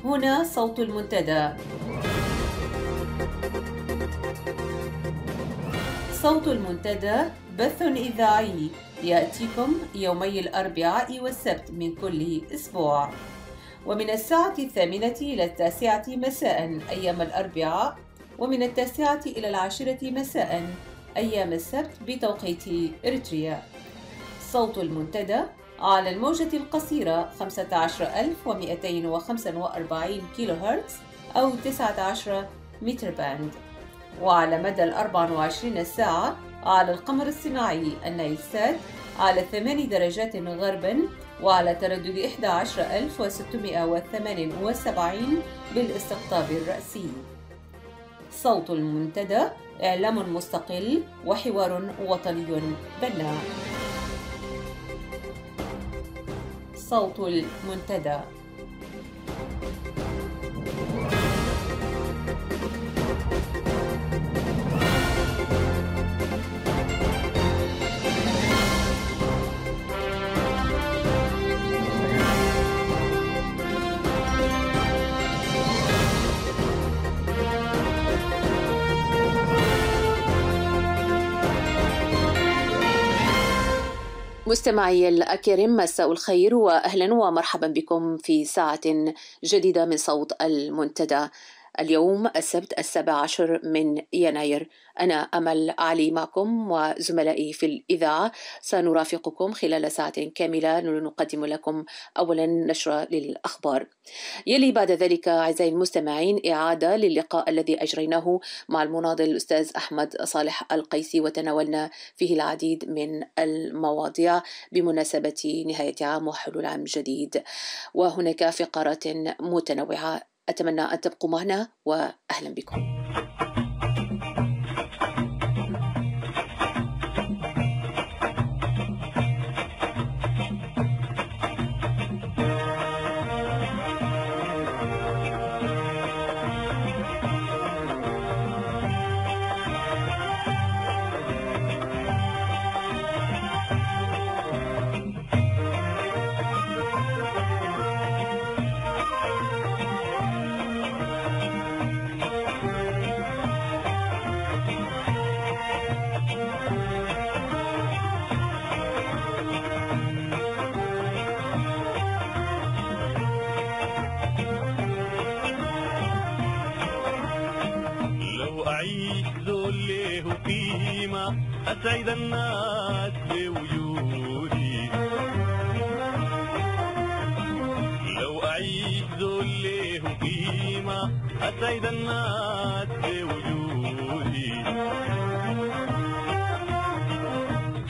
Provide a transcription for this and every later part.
هنا صوت المنتدى. صوت المنتدى بث إذاعي يأتيكم يومي الأربعاء والسبت من كل أسبوع، ومن الساعة 8 إلى 9 مساء أيام الأربعاء، ومن 9 إلى 10 مساء أيام السبت بتوقيت إريتريا. صوت المنتدى على الموجة القصيرة 15245 كيلو هرتز أو 19 متر باند، وعلى مدى 24 ساعة على القمر الصناعي النايلسات على 8 درجات غربا، وعلى تردد 11678 بالاستقطاب الرأسي. صوت المنتدى إعلام مستقل وحوار وطني بناء. صوت المنتدى. مستمعي الأكارم، مساء الخير وأهلا ومرحبا بكم في ساعة جديدة من صوت المنتدى. اليوم السبت 17 من يناير. أنا أمل علي معكم وزملائي في الإذاعة سنرافقكم خلال ساعة كاملة نقدم لكم أولا نشرة للأخبار، يلي بعد ذلك أعزائي المستمعين إعادة للقاء الذي أجريناه مع المناضل الأستاذ أحمد صالح القيسي، وتناولنا فيه العديد من المواضيع بمناسبة نهاية عام وحلول عام جديد، وهناك فقرات متنوعة. أتمنى أن تبقوا معنا وأهلا بكم. أسعد الناس بوجودي، لو أعيش ذل له قيمة أسعد الناس بوجودي،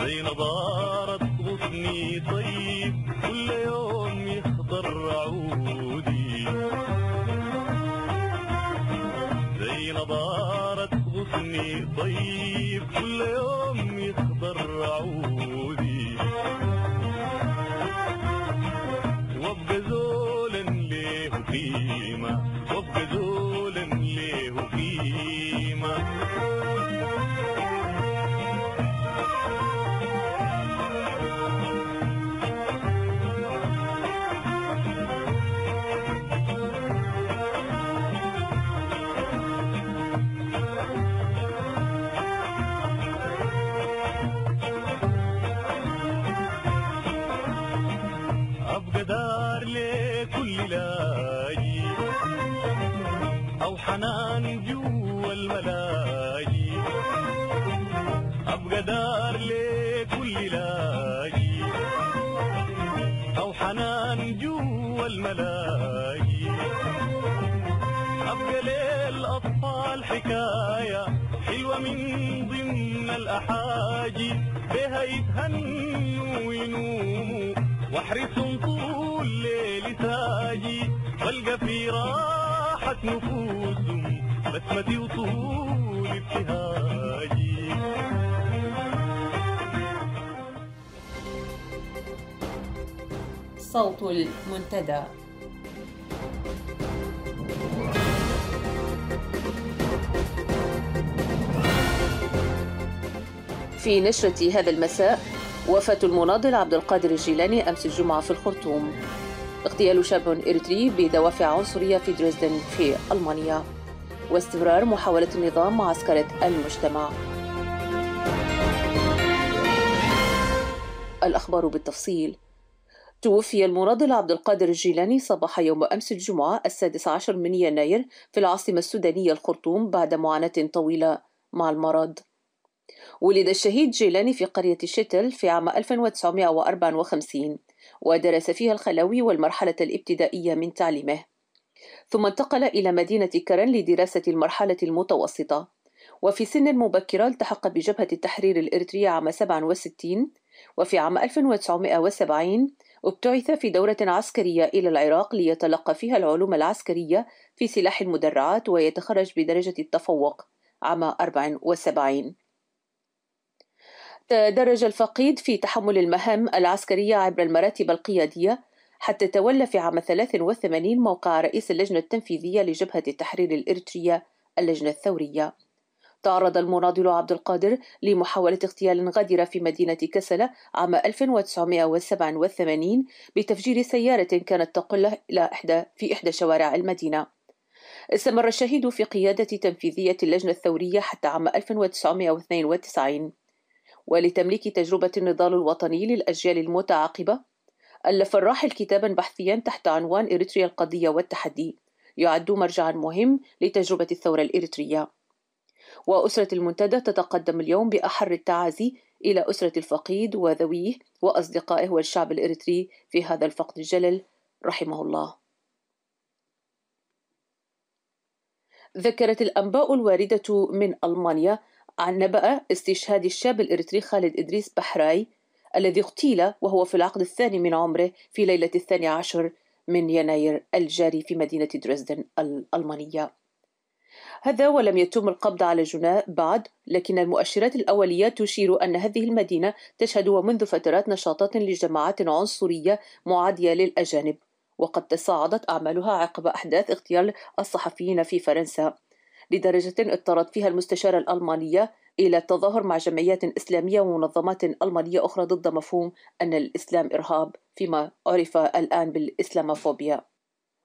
زي نضارة غصني طيب كل يوم يخضر عودي، زي نضارة غصني طيب كل يوم يخضر عودي، وابقى زولا ليه قيمة، وابقى زولا ليه قيمة. أو حنان جوا الملاجي، أبقى دار لكل لاجي، أو حنان جوا الملاجي، أبقى للأطفال حكاية حلوة من ضمن الأحاجي، بها يتهنوا وينوموا واحرسهم طول ليل ساجي، والقى في راحة نفوسهم بسمتي وطول ابتهاجي. صوت المنتدى. في نشرة هذا المساء، وفاة المناضل عبد القادر الجيلاني أمس الجمعة في الخرطوم. اغتيال شاب إريتري بدوافع عنصرية في دريسدن في ألمانيا، واستمرار محاولة النظام معسكرة المجتمع. الأخبار بالتفصيل. توفي المناضل عبد القادر الجيلاني صباح يوم أمس الجمعة 16 من يناير في العاصمة السودانية الخرطوم بعد معاناة طويلة مع المرض. ولد الشهيد جيلاني في قرية شتل في عام 1954، ودرس فيها الخلوي والمرحلة الابتدائية من تعليمه، ثم انتقل إلى مدينة كرن لدراسة المرحلة المتوسطة. وفي سن مبكرة التحق بجبهة التحرير الإريترية عام 67، وفي عام 1970 ابتعث في دورة عسكرية إلى العراق ليتلقى فيها العلوم العسكرية في سلاح المدرعات ويتخرج بدرجة التفوق عام 74. تدرج الفقيد في تحمل المهام العسكرية عبر المراتب القيادية حتى تولى في عام 83 موقع رئيس اللجنة التنفيذية لجبهة التحرير الإريترية اللجنة الثورية. تعرض المناضل عبد القادر لمحاولة اغتيال غادرة في مدينة كسلة عام 1987 بتفجير سيارة كانت تقل في إحدى شوارع المدينة. استمر الشهيد في قيادة تنفيذية اللجنة الثورية حتى عام 1992. ولتمليك تجربة النضال الوطني للأجيال المتعاقبة، ألف الراحل كتابا بحثيا تحت عنوان إريتريا القضية والتحدي، يعد مرجعا مهم لتجربة الثورة الإريترية. وأسرة المنتدى تتقدم اليوم بأحر التعازي إلى أسرة الفقيد وذويه وأصدقائه والشعب الإريتري في هذا الفقد الجلل، رحمه الله. ذكرت الأنباء الواردة من ألمانيا عن نبأ استشهاد الشاب الإريتري خالد إدريس بحراي الذي اغتيل وهو في العقد الثاني من عمره في ليلة 12 من يناير الجاري في مدينة دريسدن الألمانية. هذا ولم يتم القبض على جناه بعد، لكن المؤشرات الأولية تشير أن هذه المدينة تشهد منذ فترات نشاطات لجماعات عنصرية معادية للأجانب، وقد تصاعدت أعمالها عقب أحداث اغتيال الصحفيين في فرنسا، لدرجة اضطرت فيها المستشارة الألمانية إلى التظاهر مع جمعيات إسلامية ومنظمات ألمانية أخرى ضد مفهوم أن الإسلام إرهاب، فيما عرف الآن بالإسلاموفوبيا.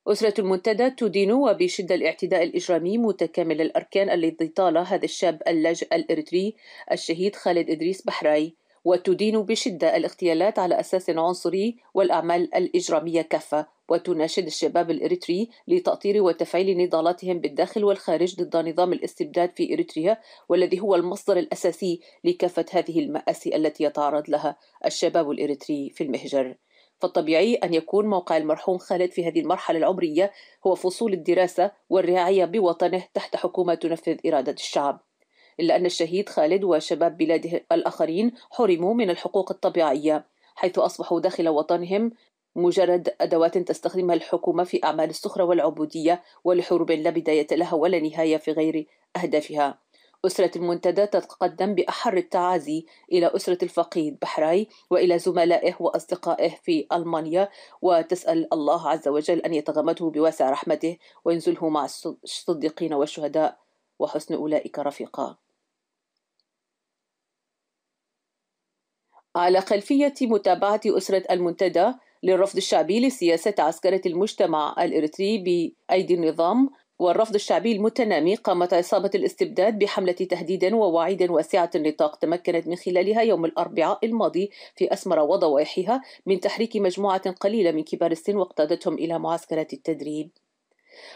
أسرة المنتدى تدين وبشدة الاعتداء الإجرامي متكامل الأركان الذي طال هذا الشاب اللاجئ الإريتري الشهيد خالد إدريس بحراي، وتدين بشدة الاغتيالات على أساس عنصري والأعمال الإجرامية كافة، وتناشد الشباب الإريتري لتأطير وتفعيل نضالاتهم بالداخل والخارج ضد نظام الاستبداد في إريتريا، والذي هو المصدر الأساسي لكافة هذه المآسي التي يتعرض لها الشباب الإريتري في المهجر. فالطبيعي أن يكون موقع المرحوم خالد في هذه المرحلة العمرية هو فصول الدراسة والرعاية بوطنه تحت حكومة تنفذ إرادة الشعب، إلا أن الشهيد خالد وشباب بلاده الآخرين حرموا من الحقوق الطبيعية، حيث أصبحوا داخل وطنهم مجرد أدوات تستخدمها الحكومة في أعمال السخرة والعبودية ولحروب لا بداية لها ولا نهاية في غير أهدافها. أسرة المنتدى تتقدم بأحر التعازي إلى أسرة الفقيد بحراي وإلى زملائه وأصدقائه في ألمانيا، وتسأل الله عز وجل أن يتغمده بواسع رحمته وينزله مع الصديقين والشهداء وحسن أولئك رفيقا. على خلفية متابعة أسرة المنتدى للرفض الشعبي لسياسة عسكرة المجتمع الإريتري بأيدي النظام والرفض الشعبي المتنامي، قامت عصابة الاستبداد بحملة تهديد ووعيد واسعة النطاق تمكنت من خلالها يوم الأربعاء الماضي في أسمر وضواحيها من تحريك مجموعة قليلة من كبار السن واقتادتهم إلى معسكرات التدريب.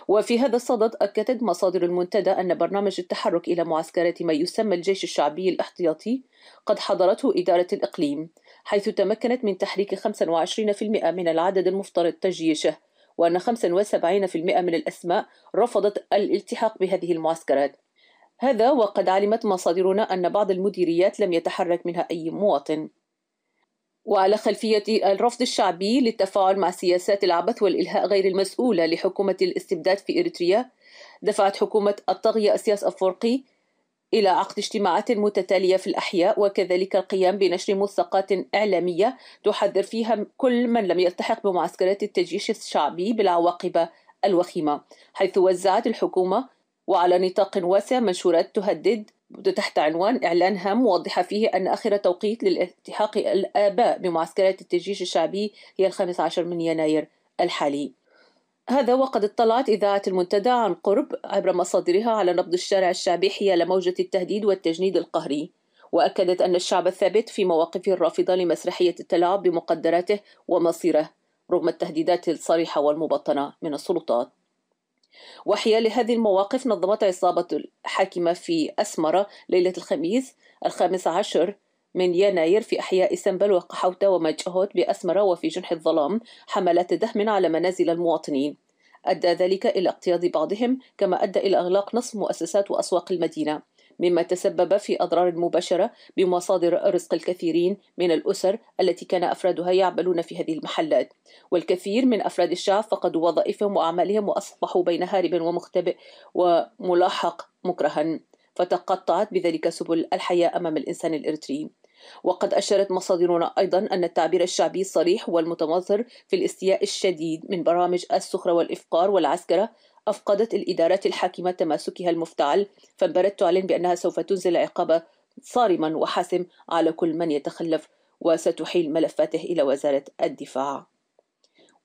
وفي هذا الصدد أكدت مصادر المنتدى أن برنامج التحرك إلى معسكرات ما يسمى الجيش الشعبي الاحتياطي قد حضرته إدارة الإقليم، حيث تمكنت من تحريك 25% من العدد المفترض تجيشه، وأن 75% من الأسماء رفضت الالتحاق بهذه المعسكرات. هذا وقد علمت مصادرنا أن بعض المديريات لم يتحرك منها أي مواطن. وعلى خلفية الرفض الشعبي للتفاعل مع سياسات العبث والإلهاء غير المسؤولة لحكومة الاستبداد في إريتريا، دفعت حكومة الطاغية إسياس أفورقي إلى عقد اجتماعات متتالية في الأحياء، وكذلك القيام بنشر ملصقات إعلامية تحذر فيها كل من لم يلتحق بمعسكرات التجيش الشعبي بالعواقب الوخيمة، حيث وزعت الحكومة وعلى نطاق واسع منشورات تهدد تحت عنوان إعلان هام موضحة فيه أن آخر توقيت للالتحاق الآباء بمعسكرات التجيش الشعبي هي 15 من يناير الحالي. هذا وقد اطلعت إذاعة المنتدى عن قرب عبر مصادرها على نبض الشارع الشعبي حيال موجة التهديد والتجنيد القهري، وأكدت أن الشعب الثابت في مواقفه الرافضة لمسرحية التلاعب بمقدراته ومصيره رغم التهديدات الصريحة والمبطنة من السلطات. وحيال هذه المواقف نظمت عصابة الحاكمة في أسمرة ليلة الخميس 15 من يناير في أحياء سنبل وقحوتة ومجهوت بأسمرة وفي جنح الظلام حملات دهم على منازل المواطنين، أدى ذلك إلى اقتياض بعضهم كما أدى إلى إغلاق نصف مؤسسات وأسواق المدينة، مما تسبب في أضرار مباشرة بمصادر رزق الكثيرين من الأسر التي كان أفرادها يعملون في هذه المحلات، والكثير من أفراد الشعب فقدوا وظائفهم وأعمالهم وأصبحوا بين هارب ومختبئ وملاحق مكرها، فتقطعت بذلك سبل الحياة أمام الإنسان الإريتري. وقد أشارت مصادرنا أيضا أن التعبير الشعبي الصريح والمتمظهر في الاستياء الشديد من برامج السخرة والإفقار والعسكرة أفقدت الإدارات الحاكمة تماسكها المفتعل، فانبرت تعلن بأنها سوف تنزل عقابا صارما وحاسم على كل من يتخلف وستحيل ملفاته إلى وزارة الدفاع.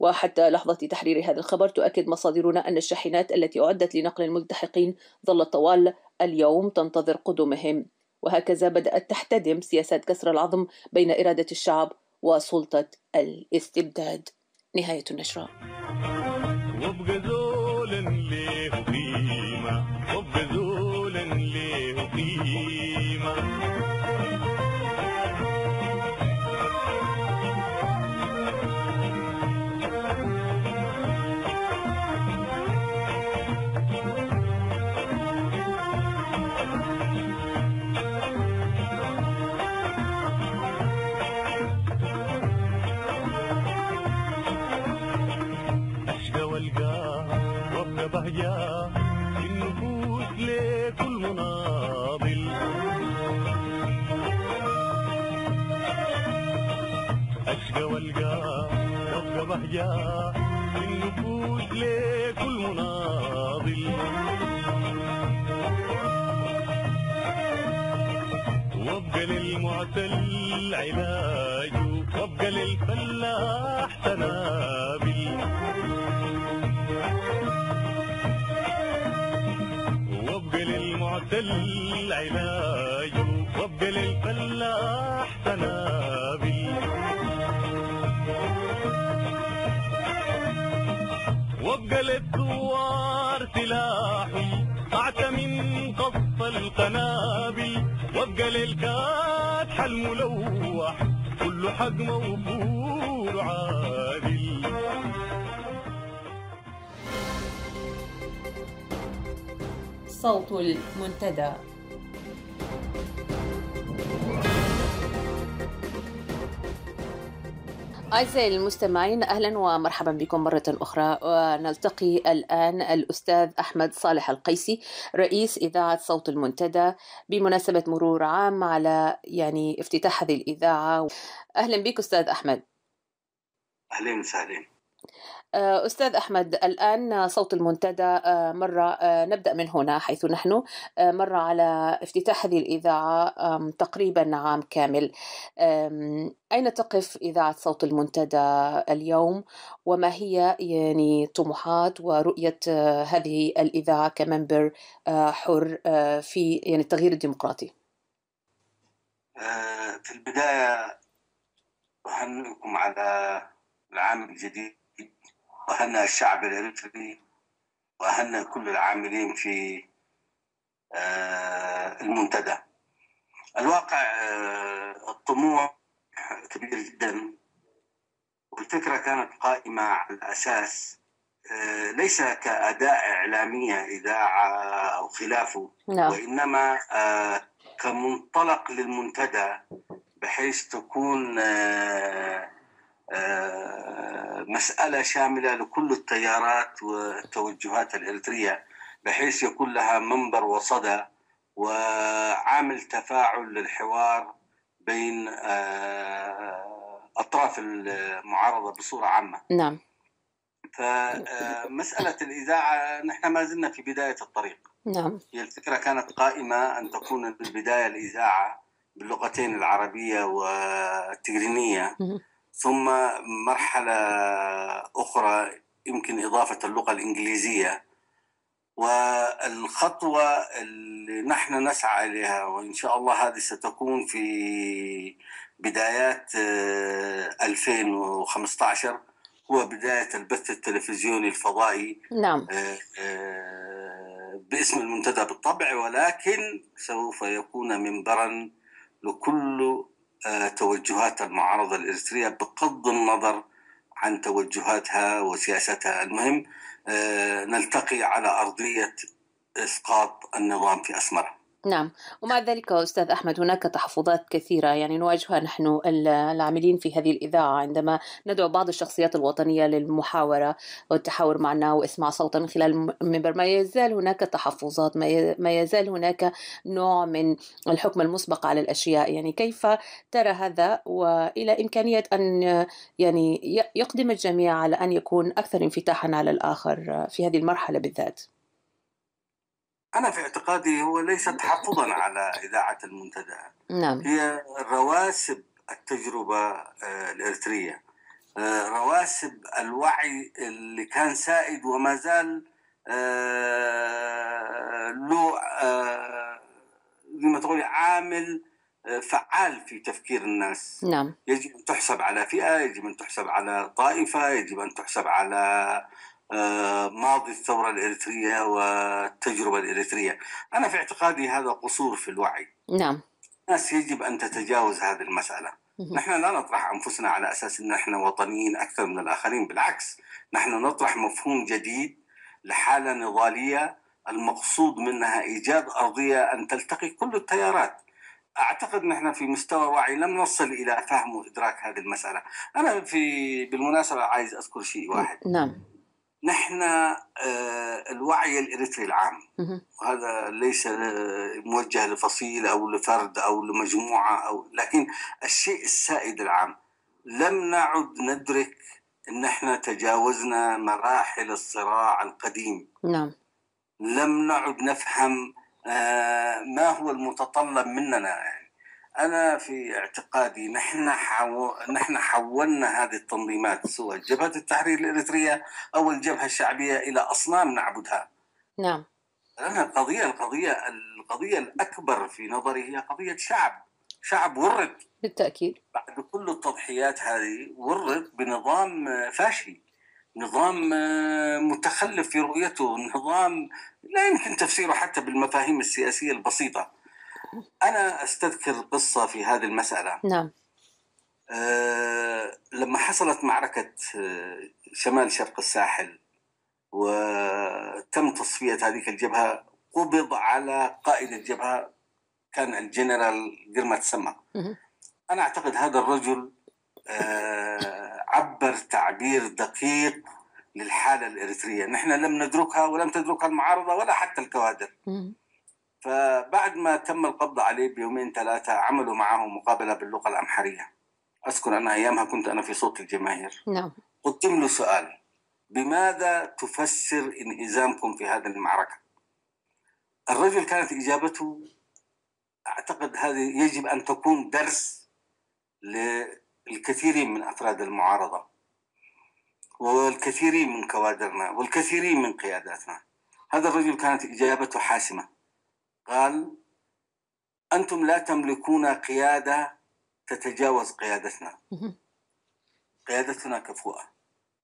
وحتى لحظة تحرير هذا الخبر تؤكد مصادرنا أن الشاحنات التي أعدت لنقل الملتحقين ظلت طوال اليوم تنتظر قدومهم، وهكذا بدأت تحتدم سياسات كسر العظم بين إرادة الشعب وسلطة الاستبداد. نهاية النشرة. وابقى زول ليه قيمة، وابقى زول ليه قيمة. بهجة النفوس لكل مناضل، أشقى والقى وابقى بهجة النفوس لكل مناضل، وابقى للمعتل علاج وابقى للفلاح تنابل، وابقى للمعتل علاج وابقى للفلاح تنابل، وابقى للثوار سلاحهم أعتى من قصف القنابل، وابقى للكاتح الملوح كل حق موفور عادل. صوت المنتدى. أعزائي المستمعين، أهلا ومرحبا بكم مرة أخرى، ونلتقي الآن الأستاذ أحمد صالح القيسي رئيس إذاعة صوت المنتدى بمناسبة مرور عام على افتتاح هذه الإذاعة. أهلا بك أستاذ أحمد. أهلا وسهلا. أستاذ أحمد، الآن صوت المنتدى مرة نبدأ من هنا حيث نحن مر على افتتاح هذه الإذاعة تقريبا عام كامل. أين تقف إذاعة صوت المنتدى اليوم، وما هي طموحات ورؤية هذه الإذاعة كمنبر حر في التغيير الديمقراطي؟ في البداية أهنئكم على العام الجديد، وأهنئ الشعب الإريتري، وأهنئ كل العاملين في المنتدى. الواقع الطموح كبير جدا، والفكرة كانت قائمة على أساس ليس كأداء إعلامية إذاعة أو خلافه، وإنما كمنطلق للمنتدى بحيث تكون مسألة شاملة لكل التيارات والتوجهات الإريترية، بحيث يكون لها منبر وصدى وعامل تفاعل للحوار بين أطراف المعارضة بصورة عامة. نعم. فمسألة الإذاعة نحن ما زلنا في بداية الطريق. نعم. هي الفكرة كانت قائمة أن تكون بالبداية الإذاعة باللغتين العربية والتجرينية، ثم مرحلة أخرى يمكن إضافة اللغة الإنجليزية. والخطوة اللي نحن نسعى إليها وإن شاء الله هذه ستكون في بدايات 2015 هو بداية البث التلفزيوني الفضائي. نعم. باسم المنتدى بالطبع، ولكن سوف يكون منبرا لكل توجهات المعارضة الإريترية بغض النظر عن توجهاتها وسياستها. المهم نلتقي على أرضية إسقاط النظام في أسمرة. نعم. ومع ذلك أستاذ أحمد هناك تحفظات كثيرة نواجهها نحن العاملين في هذه الإذاعة عندما ندعو بعض الشخصيات الوطنية للمحاورة والتحاور معنا وإسماع صوتا من خلال المنبر. ما يزال هناك تحفظات، ما يزال هناك نوع من الحكم المسبق على الأشياء. كيف ترى هذا وإلى إمكانية أن يقدم الجميع على أن يكون أكثر انفتاحا على الآخر في هذه المرحلة بالذات؟ أنا في اعتقادي هو ليس تحفظا على إذاعة المنتدى. نعم. هي رواسب التجربة الإريترية، رواسب الوعي اللي كان سائد وما زال له زي ما تقولي عامل فعال في تفكير الناس. نعم. يجب أن تحسب على فئة، يجب أن تحسب على طائفة، يجب أن تحسب على ماضي الثورة الإريترية والتجربة الإريترية. أنا في اعتقادي هذا قصور في الوعي. نعم. الناس يجب أن تتجاوز هذه المسألة. نحن لا نطرح أنفسنا على أساس أن نحن وطنيين أكثر من الآخرين، بالعكس نحن نطرح مفهوم جديد لحالة نضالية المقصود منها إيجاد أرضية أن تلتقي كل التيارات. أعتقد نحن في مستوى وعي لم نصل إلى فهم وإدراك هذه المسألة. أنا بالمناسبة عايز أذكر شيء واحد. نعم. نحن الوعي الإريتري العام، وهذا ليس موجه لفصيل أو لفرد أو لمجموعة لكن الشيء السائد العام، لم نعد ندرك أن احنا تجاوزنا مراحل الصراع القديم. نعم. لم نعد نفهم ما هو المتطلب مننا. أنا في اعتقادي نحن حولنا هذه التنظيمات سواء جبهة التحرير الإريترية أو الجبهة الشعبية إلى أصنام نعبدها. نعم. لأن القضية الأكبر في نظري هي قضية شعب ورد بالتأكيد بعد كل التضحيات هذه، ورد بنظام فاشي، نظام متخلف في رؤيته، نظام لا يمكن تفسيره حتى بالمفاهيم السياسية البسيطة. أنا أستذكر قصة في هذه المسألة. نعم. لما حصلت معركة شمال شرق الساحل وتم تصفية هذه الجبهة، قبض على قائد الجبهة كان الجنرال قرمة سما. أنا أعتقد هذا الرجل عبر تعبير دقيق للحالة الإريترية نحن لم ندركها ولم تدركها المعارضة ولا حتى الكوادر. فبعد ما تم القبض عليه بيومين 3 عملوا معه مقابلة باللغة الأمحرية. أذكر أن أيامها كنت أنا في صوت الجماهير. نعم. قدم له سؤال: بماذا تفسر انهزامكم في هذه المعركة؟ الرجل كانت إجابته، أعتقد هذه يجب أن تكون درس للكثيرين من أفراد المعارضة والكثيرين من كوادرنا والكثيرين من قياداتنا. هذا الرجل كانت إجابته حاسمة، قال: أنتم لا تملكون قيادة تتجاوز قيادتنا، قيادتنا كفؤة.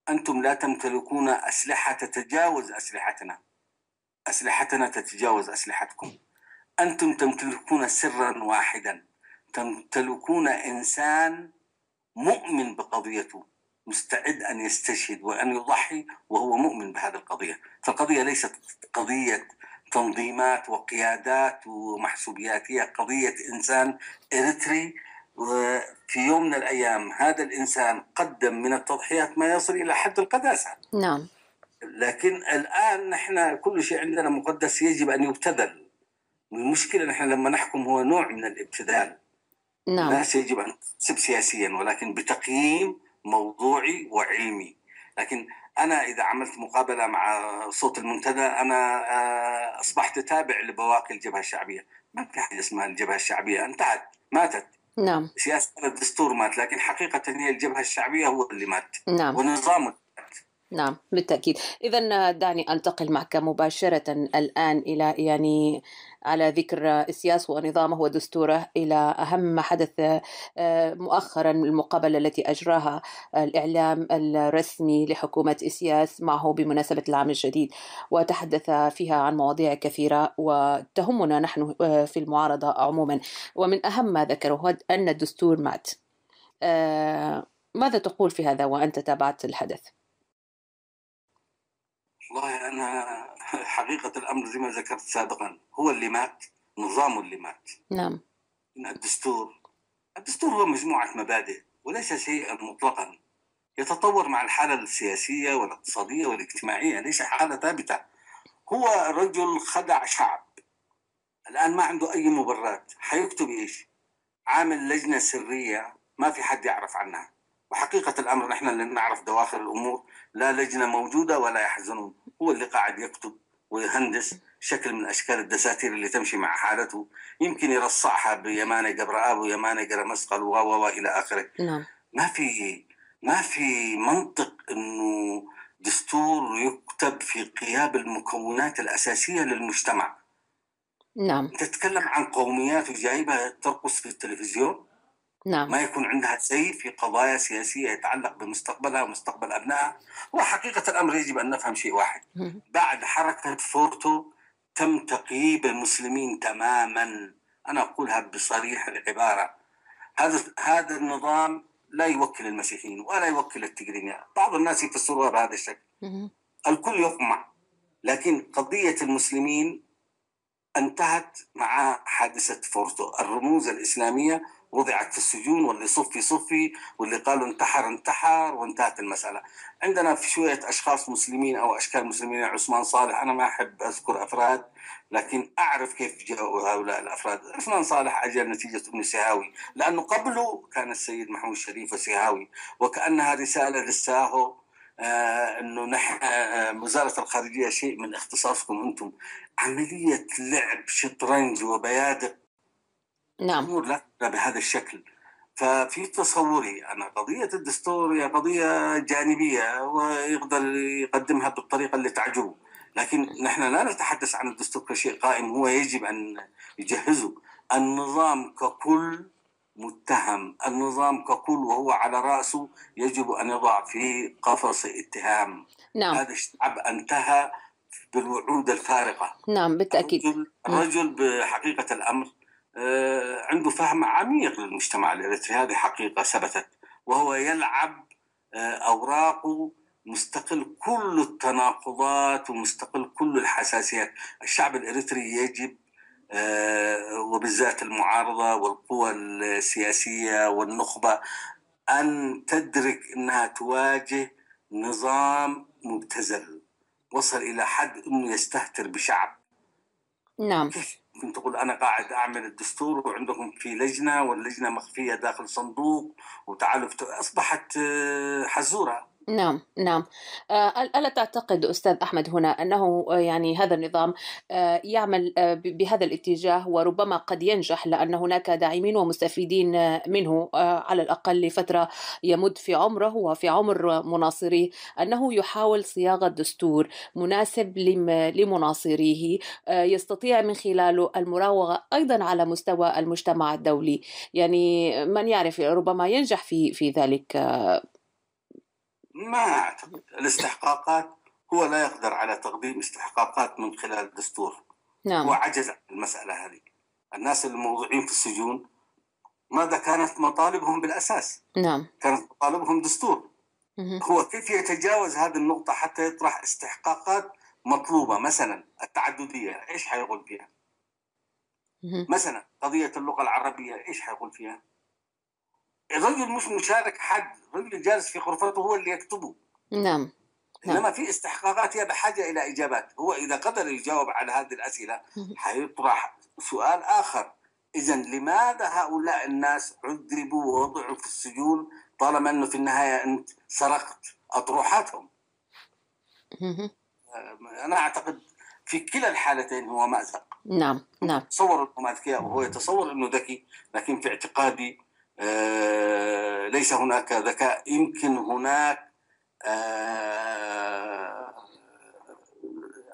أنتم لا تمتلكون أسلحة تتجاوز أسلحتنا، أسلحتنا تتجاوز أسلحتكم. أنتم تمتلكون سرا واحدا، تمتلكون إنسان مؤمن بقضيته، مستعد أن يستشهد وأن يضحي وهو مؤمن بهذه القضية. فالقضية ليست قضية تنظيمات وقيادات ومحسوبيات، هي قضية إنسان إريتري، وفي يوم من الأيام هذا الإنسان قدم من التضحيات ما يصل إلى حد القداسة. نعم. لكن الآن نحن كل شيء عندنا مقدس يجب أن يبتذل. المشكلة نحن لما نحكم هو نوع من الابتذال. نعم. الناس يجب أن تحسب سياسيا ولكن بتقييم موضوعي وعلمي. لكن أنا إذا عملت مقابلة مع صوت المنتدى أنا أصبحت تابع لبواقي الجبهة الشعبية. ما في حاجة اسمها الجبهة الشعبية، انتهت، ماتت. نعم. سياسة الدستور مات، لكن حقيقة هي الجبهة الشعبية هو اللي مات، نعم. ونظامه. نعم بالتأكيد. إذا دعني أنتقل معك مباشرة الآن إلى على ذكر السياس ونظامه ودستوره إلى أهم ما حدث مؤخرا، المقابلة التي أجراها الإعلام الرسمي لحكومة إسياس معه بمناسبة العام الجديد، وتحدث فيها عن مواضيع كثيرة وتهمنا نحن في المعارضة عموما، ومن أهم ما ذكره أن الدستور مات. ماذا تقول في هذا وأنت تابعت الحدث؟ والله أنا حقيقة الأمر زي ما ذكرت سابقا، هو اللي مات، نظامه اللي مات. نعم. الدستور هو مجموعة مبادئ وليس شيئا مطلقا، يتطور مع الحالة السياسية والاقتصادية والاجتماعية، ليس حالة ثابتة. هو رجل خدع شعب، الآن ما عنده أي مبررات. حيكتب إيش؟ عامل لجنة سرية ما في حد يعرف عنها، وحقيقة الأمر نحن اللي نعرف دواخل الأمور، لا لجنة موجودة ولا يحزنون. هو اللي قاعد يكتب ويهندس شكل من أشكال الدساتير اللي تمشي مع حالته، يمكن يرصعها بيمانة قبر آب ويمانة قبر مسقل إلى آخره. نعم. ما في منطق إنه دستور يكتب في غياب المكونات الأساسية للمجتمع. نعم. تتكلم عن قوميات وجايبها ترقص في التلفزيون، نعم. ما يكون عندها سي في قضايا سياسية يتعلق بمستقبلها ومستقبل أبنائها. وحقيقة الأمر يجب أن نفهم شيء واحد، بعد حركة فورتو تم تقييد المسلمين تماما. أنا أقولها بصريح العبارة، هذا النظام لا يوكل المسيحيين ولا يوكل التجرينيين. بعض الناس يفسروها بهذا الشكل، الكل يقمع، لكن قضية المسلمين انتهت مع حادثة فورتو. الرموز الإسلامية وضعت في السجون، واللي صفي واللي قالوا انتحر وانتهت المسألة. عندنا في شوية أشخاص مسلمين أو أشكال مسلمين، عثمان صالح، أنا ما أحب أذكر أفراد لكن أعرف كيف جاءوا هؤلاء الأفراد. عثمان صالح أجل نتيجة ابن سيهاوي، لأنه قبله كان السيد محمود الشريف وسيهاوي، وكأنها رسالة للساهو انه نحن وزارة الخارجية شيء من اختصاصكم انتم. عملية لعب شطرنج وبيادق. نعم. امور لا بهذا الشكل. ففي تصوري انا قضية الدستور هي قضية جانبية ويقدر يقدمها بالطريقة اللي تعجبه، لكن نحن لا نتحدث عن الدستور كشيء قائم، هو يجب ان يجهزه. النظام ككل متهم، النظام ككل وهو على رأسه يجب أن يضع في قفص اتهام. نعم. هذا الشعب انتهى بالوعود الفارقة. نعم بالتأكيد. الرجل بحقيقة الأمر عنده فهم عميق للمجتمع الإريتري، هذه حقيقة ثبتت، وهو يلعب أوراقه مستقل كل التناقضات ومستقل كل الحساسيات. الشعب الإريتري يجب وبالذات المعارضة والقوى السياسية والنخبة أن تدرك أنها تواجه نظام مبتذل وصل إلى حد أنه يستهتر بشعب. نعم. كنت تقول أنا قاعد أعمل الدستور وعندكم في لجنة واللجنة مخفية داخل صندوق وتعالوا أصبحت حزورة. نعم. نعم. ألا تعتقد أستاذ أحمد هنا أنه هذا النظام يعمل بهذا الاتجاه وربما قد ينجح، لأن هناك داعمين ومستفيدين منه على الأقل لفترة يمد في عمره وفي عمر مناصريه، أنه يحاول صياغة دستور مناسب لمناصريه يستطيع من خلاله المراوغة أيضا على مستوى المجتمع الدولي؟ من يعرف ربما ينجح في ذلك. ما أعتقد. الاستحقاقات هو لا يقدر على تقديم استحقاقات من خلال الدستور. نعم. هو عجز عن المسألة هذه. الناس الموضوعين في السجون ماذا كانت مطالبهم بالأساس؟ نعم. كانت مطالبهم دستور. هو كيف يتجاوز هذه النقطة حتى يطرح استحقاقات مطلوبة؟ مثلا التعددية إيش حيقول فيها؟ مثلا قضية اللغة العربية إيش حيقول فيها؟ الرجل مش مشارك حد، الرجل جالس في غرفته هو اللي يكتبه. نعم. إنما في استحقاقات هي بحاجة إلى إجابات. هو إذا قدر يجاوب على هذه الأسئلة حيطرح سؤال آخر. إذن لماذا هؤلاء الناس عذبوا ووضعوا في السجون طالما أنه في النهاية أنت سرقت أطروحاتهم؟ أنا أعتقد في كلا الحالتين هو مأزق. نعم. نعم. تصور أنه ذكي وهو يتصور أنه ذكي، لكن في اعتقادي ليس هناك ذكاء، يمكن هناك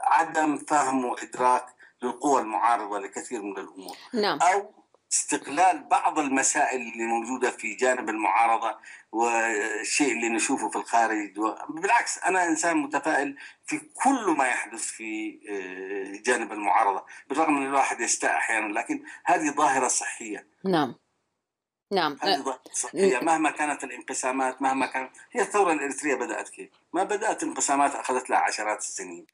عدم فهم وإدراك للقوى المعارضة لكثير من الأمور، نعم. أو استقلال بعض المسائل اللي موجودة في جانب المعارضة والشيء اللي نشوفه في الخارج. بالعكس أنا إنسان متفائل في كل ما يحدث في جانب المعارضة، بالرغم أن الواحد يستاء أحيانا، لكن هذه ظاهرة صحية. نعم. نعم. هذه ظاهرة صحية مهما كانت الانقسامات، مهما كانت. هي الثورة الإريترية بدأت كيف؟ ما بدأت انقسامات أخذت لها عشرات السنين.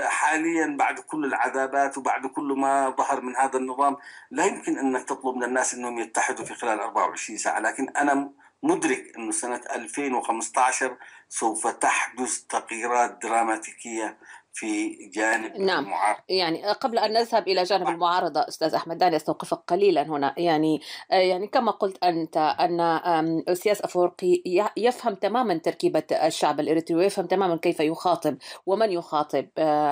حاليا بعد كل العذابات وبعد كل ما ظهر من هذا النظام، لا يمكن أنك تطلب من الناس أنهم يتحدوا في خلال 24 ساعة، لكن أنا مدرك أنه سنة 2015 سوف تحدث تغييرات دراماتيكية في جانب نعم. المعارضة. يعني قبل أن نذهب إلى جانب المعارضة أستاذ أحمد، دعني أستوقفك قليلا هنا. يعني كما قلت أنت أن إسياس أفورقي يفهم تماما تركيبة الشعب الإريتري، ويفهم تماما كيف يخاطب ومن يخاطب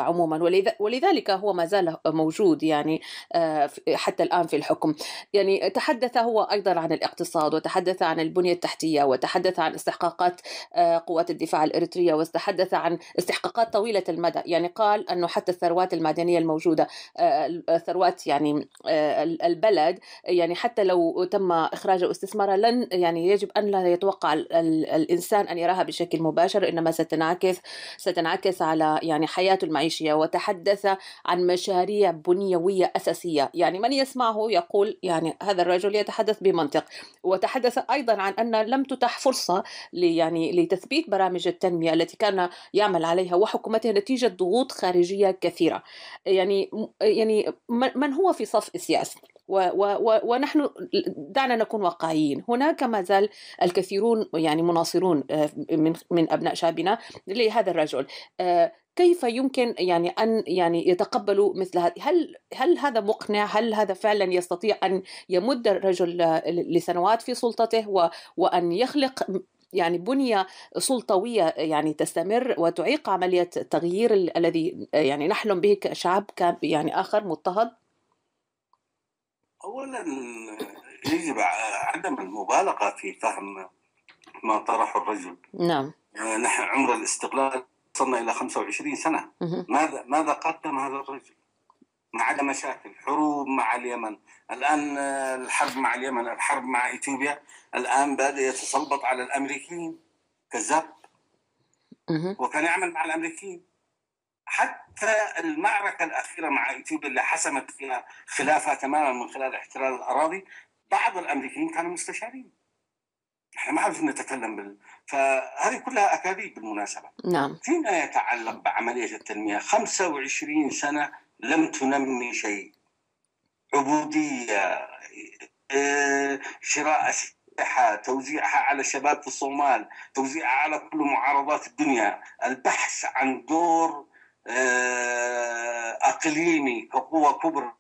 عموما، ولذلك هو ما زال موجود يعني حتى الآن في الحكم. يعني تحدث هو أيضا عن الاقتصاد، وتحدث عن البنية التحتية، وتحدث عن استحقاقات قوات الدفاع الإريترية، وتحدث عن استحقاقات طويلة المدى. يعني قال أنه حتى الثروات المعدنية الموجودة، ثروات يعني البلد، يعني حتى لو تم إخراج واستثمارها لن يعني يجب أن لا يتوقع الإنسان أن يراها بشكل مباشر، إنما ستنعكس على يعني حياته المعيشية. وتحدث عن مشاريع بنيوية أساسية. يعني من يسمعه يقول يعني هذا الرجل يتحدث بمنطق. وتحدث أيضا عن أن لم تتح فرصة لتثبيت برامج التنمية التي كان يعمل عليها وحكومته نتيجة ضغوط خارجية كثيرة. يعني من هو في صف إسياس؟ ونحن دعنا نكون واقعيين، هناك ما زال الكثيرون يعني مناصرون من أبناء شعبنا لهذا الرجل. كيف يمكن يعني أن يعني يتقبلوا مثل هذا؟ هل هذا مقنع؟ هل هذا فعلا يستطيع أن يمد الرجل لسنوات في سلطته وأن يخلق يعني بنية سلطوية يعني تستمر وتعيق عملية التغيير الذي يعني نحلم به كشعب يعني آخر مضطهد؟ أولا يجب عدم المبالغة في فهم ما طرحه الرجل. نعم. نحن عمر الاستقلال وصلنا إلى 25 سنة. ماذا قدم هذا الرجل؟ ما عدا مشاكل، حروب مع اليمن، الآن الحرب مع اليمن، الحرب مع إثيوبيا، الآن بدأ يتسلط على الأمريكيين كذاب، وكان يعمل مع الأمريكيين. حتى المعركة الأخيرة مع إثيوبيا اللي حسمت فيها خلافها تماما من خلال احتلال الأراضي، بعض الأمريكيين كانوا مستشارين. احنا ما عارفين نتكلم فهذه كلها أكاذيب بالمناسبة. نعم. فيما يتعلق بعملية التنمية، 25 سنة لم تنمي شيء. عبودية، شراء أسلحة، توزيعها على الشباب في الصومال، توزيعها على كل معارضات الدنيا، البحث عن دور أقليمي كقوة كبرى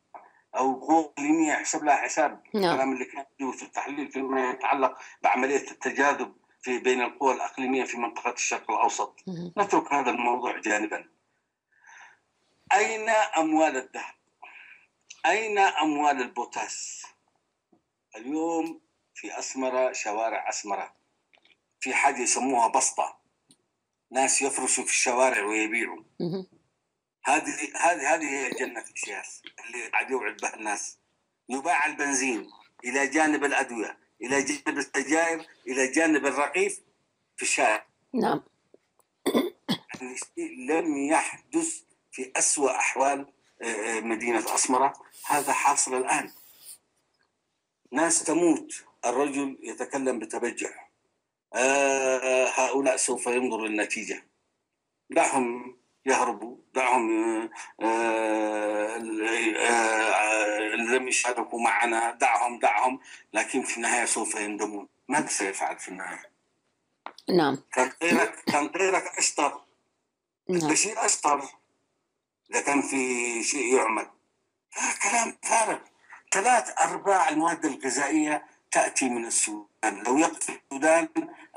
أو قوة إقليمية يحسب لها حساب. الكلام اللي كان في التحليل فيما يتعلق بعملية التجاذب بين القوى الأقليمية في منطقة الشرق الأوسط. نترك هذا الموضوع جانبا. أين أموال الذهب؟ أين أموال البوتاس؟ اليوم في أسمرة، شوارع أسمرة في حاجة يسموها بسطة، ناس يفرشوا في الشوارع ويبيعوا. هذه هي جنة إسياس اللي قاعد يوعد بها الناس. يباع البنزين إلى جانب الأدوية، إلى جانب السجائر، إلى جانب الرغيف في الشارع. نعم. يعني لم يحدث في أسوأ أحوال مدينة أسمرة، هذا حاصل الآن. ناس تموت، الرجل يتكلم بتبجح. هؤلاء سوف ينظروا للنتيجة، دعهم يهربوا، دعهم لم يشاركوا معنا، دعهم، لكن في النهاية سوف يندمون. ماذا سيفعل في النهاية؟ نعم. كان غيرك أشطر. البشير أشطر إذا كان في شيء يعمل. كلام فارغ. 3/4 المواد الغذائية تأتي من السودان. لو يقف السودان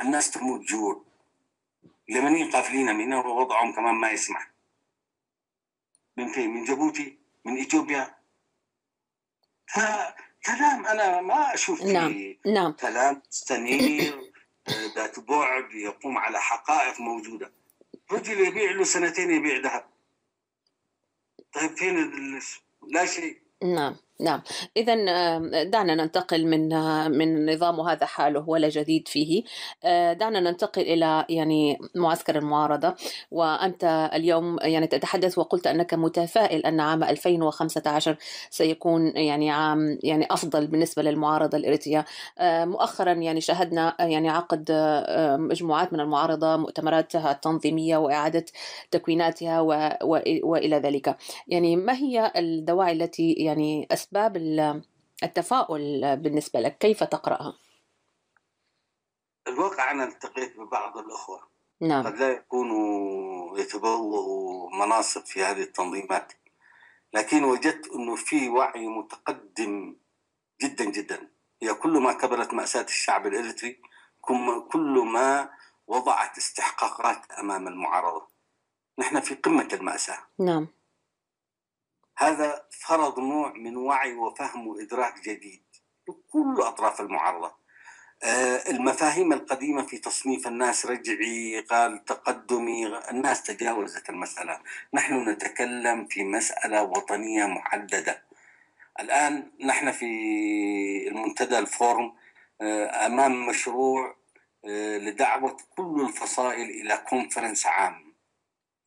الناس تموت جوع. اليمنيين قافلين منه ووضعهم كمان ما يسمح. من فين؟ من جيبوتي، من إثيوبيا. كلام أنا ما أشوف نعم فيه نعم كلام مستنير ذات بعد يقوم على حقائق موجودة. رجل يبيع له 2 يبيع ذهب، طيب فين لا شيء. نعم نعم. إذا دعنا ننتقل من النظام، وهذا حاله ولا جديد فيه. دعنا ننتقل إلى يعني معسكر المعارضة. وأنت اليوم يعني تتحدث وقلت أنك متفائل أن عام 2015 سيكون يعني عام يعني أفضل بالنسبة للمعارضة الإريترية. مؤخرا يعني شاهدنا يعني عقد مجموعات من المعارضة مؤتمراتها التنظيمية وإعادة تكويناتها وإلى ذلك. يعني ما هي الدواعي التي يعني أسباب التفاؤل بالنسبة لك؟ كيف تقرأها؟ الواقع أنا التقيت ببعض الأخوة نعم قد لا يكونوا يتبوأوا مناصب في هذه التنظيمات، لكن وجدت أنه في وعي متقدم جدا جدا. هي كل ما كبرت مأساة الشعب الإريتري كل ما وضعت استحقاقات أمام المعارضة. نحن في قمة المأساة. نعم هذا فرض نوع من وعي وفهم وإدراك جديد لكل أطراف المعارضة. المفاهيم القديمة في تصنيف الناس رجعي، قال تقدمي، الناس تجاوزت المسألة. نحن نتكلم في مسألة وطنية محددة. الآن نحن في المنتدى الفورم أمام مشروع لدعوة كل الفصائل إلى كونفرنس عام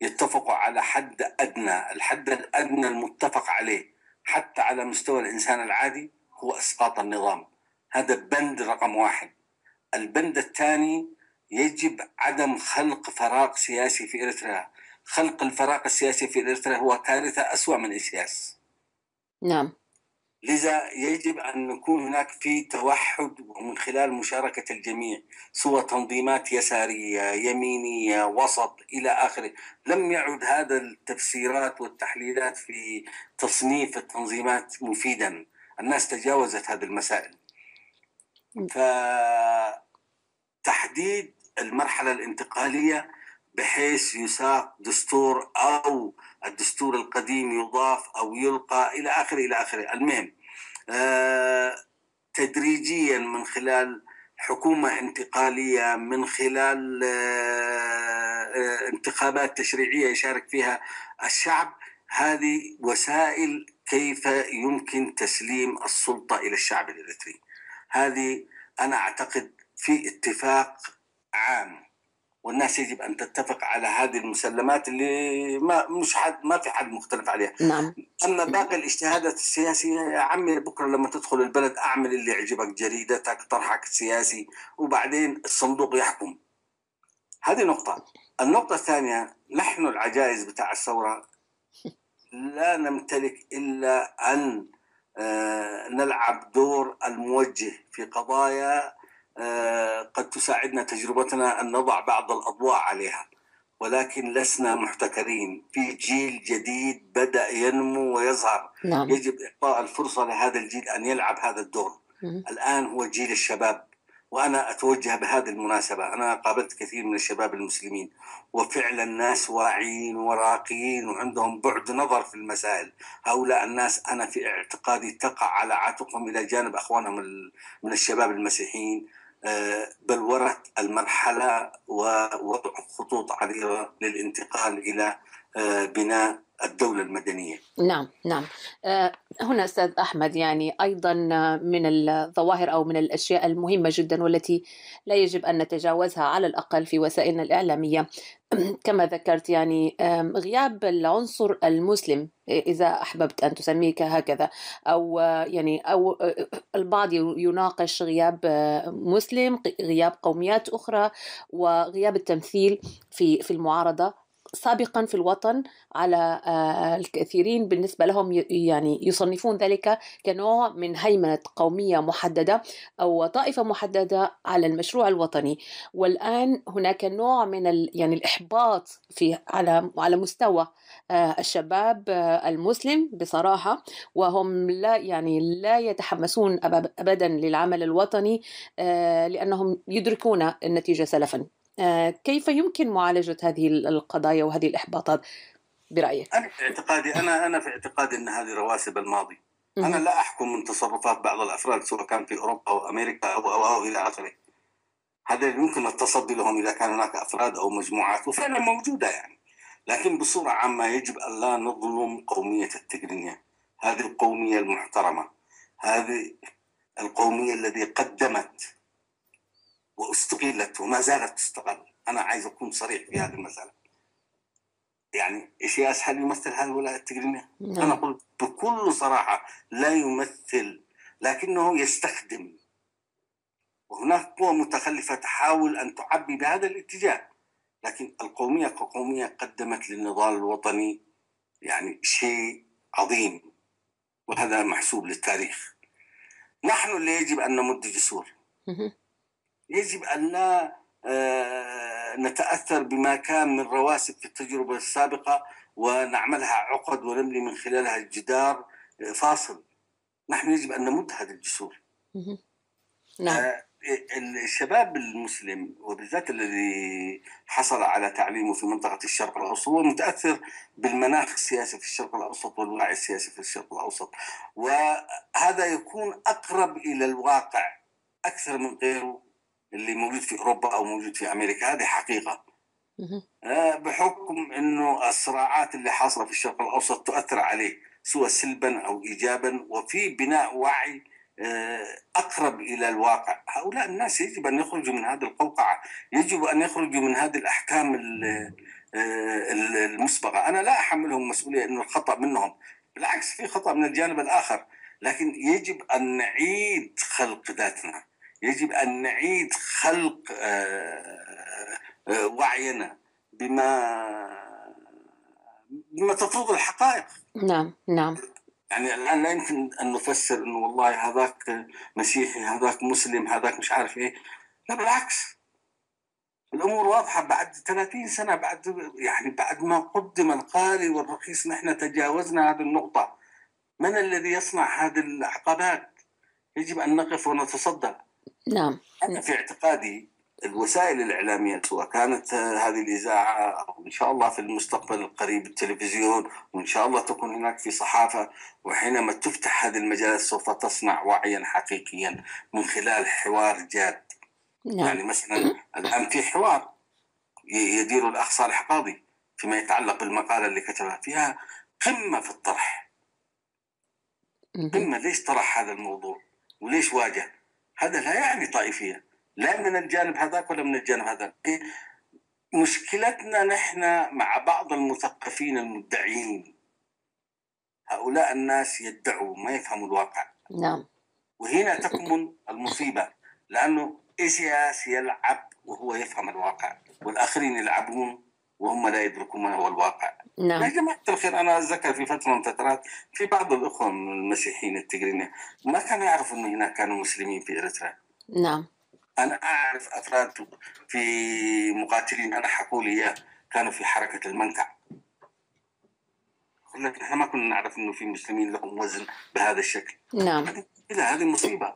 يتفقوا على حد أدنى. الحد الأدنى المتفق عليه حتى على مستوى الإنسان العادي هو إسقاط النظام. هذا بند رقم 1. البند الثاني يجب عدم خلق فراغ سياسي في إريتريا. خلق الفراغ السياسي في إريتريا هو كارثة أسوأ من السياسة. نعم لذا يجب أن نكون هناك في توحد ومن خلال مشاركة الجميع، سواء تنظيمات يسارية يمينية وسط إلى آخره. لم يعد هذا التفسيرات والتحليلات في تصنيف التنظيمات مفيدا. الناس تجاوزت هذه المسائل. فتحديد المرحلة الانتقالية بحيث يساق دستور أو الدستور القديم يضاف أو يلقى إلى آخره إلى آخره. المهم تدريجيا من خلال حكومة انتقالية، من خلال انتخابات تشريعية يشارك فيها الشعب. هذه وسائل كيف يمكن تسليم السلطة إلى الشعب الإريتري. هذه أنا أعتقد في اتفاق عام، والناس يجب أن تتفق على هذه المسلمات اللي ما في حد مختلف عليها. نعم. أما باقي الاجتهادات السياسية يا عمي، بكرة لما تدخل البلد أعمل اللي يعجبك، جريدتك، طرحك السياسي، وبعدين الصندوق يحكم. هذه نقطة. النقطة الثانية، نحن العجائز بتاع الثورة لا نمتلك إلا أن نلعب دور الموجه في قضايا قد تساعدنا تجربتنا أن نضع بعض الأضواء عليها، ولكن لسنا محتكرين. في جيل جديد بدأ ينمو ويظهر. نعم. يجب إعطاء الفرصة لهذا الجيل أن يلعب هذا الدور. الآن هو جيل الشباب. وأنا أتوجه بهذه المناسبة، أنا قابلت كثير من الشباب المسلمين وفعلا ناس واعيين وراقيين وعندهم بعد نظر في المسائل. هؤلاء الناس أنا في اعتقادي تقع على عاتقهم إلى جانب أخوانهم من الشباب المسيحيين بلورة المرحلة ووضع خطوط عريضة للانتقال إلى بناء الدولة المدنية. نعم نعم. هنا أستاذ أحمد، يعني أيضا من الظواهر أو من الأشياء المهمة جدا والتي لا يجب أن نتجاوزها على الأقل في وسائلنا الإعلامية كما ذكرت، يعني غياب العنصر المسلم، إذا أحببت أن تسميه هكذا، أو يعني أو البعض يناقش غياب مسلم، غياب قوميات أخرى، وغياب التمثيل في المعارضة سابقا في الوطن على الكثيرين. بالنسبة لهم يعني يصنفون ذلك كنوع من هيمنة قومية محددة أو طائفة محددة على المشروع الوطني. والآن هناك نوع من يعني الإحباط على مستوى الشباب المسلم بصراحة، وهم لا يتحمسون أبدا للعمل الوطني لأنهم يدركون النتيجة سلفا. كيف يمكن معالجة هذه القضايا وهذه الإحباطات برأيك؟ أنا في اعتقادي أن هذه رواسب الماضي. أنا لا أحكم من تصرفات بعض الأفراد سواء كان في أوروبا أو أمريكا أو إلى آخره. هذا يمكن التصدي لهم إذا كان هناك أفراد أو مجموعات، وفعلا موجودة يعني. لكن بصورة عامة يجب أن لا نظلم قومية التجرينية، هذه القومية المحترمة، هذه القومية التي قدمت واستقلت وما زالت تستقل. أنا عايز أكون صريح في هذه المسألة. يعني إسياس هل يمثل هذه الولاية التجرينية؟ أنا أقول بكل صراحة لا يمثل، لكنه يستخدم، وهناك قوى متخلفة تحاول أن تعبي بهذا الاتجاه. لكن القومية كقومية قدمت للنضال الوطني يعني شيء عظيم، وهذا محسوب للتاريخ. نحن اللي يجب أن نمد جسور، يجب أن لا نتأثر بما كان من رواسب في التجربة السابقة ونعملها عقد ونبني من خلالها الجدار فاصل. نحن يجب أن نمد هذه الجسور. نعم. الشباب المسلم وبالذات الذي حصل على تعليمه في منطقة الشرق الأوسط هو متأثر بالمناخ السياسي في الشرق الأوسط والوعي السياسي في الشرق الأوسط، وهذا يكون أقرب إلى الواقع أكثر من غيره اللي موجود في أوروبا أو موجود في أمريكا. هذه حقيقة. بحكم أنه الصراعات اللي حاصلة في الشرق الأوسط تؤثر عليه سواء سلبا أو إيجابا، وفي بناء وعي أقرب إلى الواقع. هؤلاء الناس يجب أن يخرجوا من هذه القوقعة، يجب أن يخرجوا من هذه الأحكام المسبقة. أنا لا أحملهم مسؤولية أنه الخطأ منهم، بالعكس في خطأ من الجانب الآخر. لكن يجب أن نعيد خلق ذاتنا، يجب أن نعيد خلق وعينا بما تفرض الحقائق. نعم نعم. يعني الآن لا يمكن أن نفسر أنه والله هذاك مسيحي، هذاك مسلم، هذاك مش عارف إيه. لا بالعكس، الأمور واضحة. بعد 30 سنة بعد ما قدم الغالي والرخيص نحن تجاوزنا هذه النقطة. من الذي يصنع هذه العقبات؟ يجب أن نقف ونتصدى. نعم. أنا في اعتقادي الوسائل الإعلامية سواء كانت هذه الإذاعة أو إن شاء الله في المستقبل القريب التلفزيون، وإن شاء الله تكون هناك في صحافة، وحينما تفتح هذه المجالات سوف تصنع وعيا حقيقيا من خلال حوار جاد. نعم. يعني مثلا الآن في حوار يدير الأخ صالح قاضي فيما يتعلق بالمقالة اللي كتبها، فيها قمة في الطرح. قمة ليش طرح هذا الموضوع وليش واجه. هذا لا يعني طائفية، لا من الجانب هذاك ولا من الجانب هذاك. مشكلتنا نحن مع بعض المثقفين المدعين. هؤلاء الناس يدعوا ما يفهموا الواقع. نعم. وهنا تكمن المصيبة، لأنه إسياس يلعب وهو يفهم الواقع، والآخرين يلعبون وهم لا يدركون ما هو الواقع. نعم. يا جماعة الخير، أنا أتذكر في فترة من فترات في بعض الأخوة المسيحيين التجرينيين ما كانوا يعرفوا أنه هناك كانوا مسلمين في إريتريا. نعم. أنا أعرف أفراد في مقاتلين أنا حكوا لي كانوا في حركة المنكع، لكن إحنا ما كنا نعرف إنه في مسلمين لهم وزن بهذا الشكل. نعم. هذه مصيبة.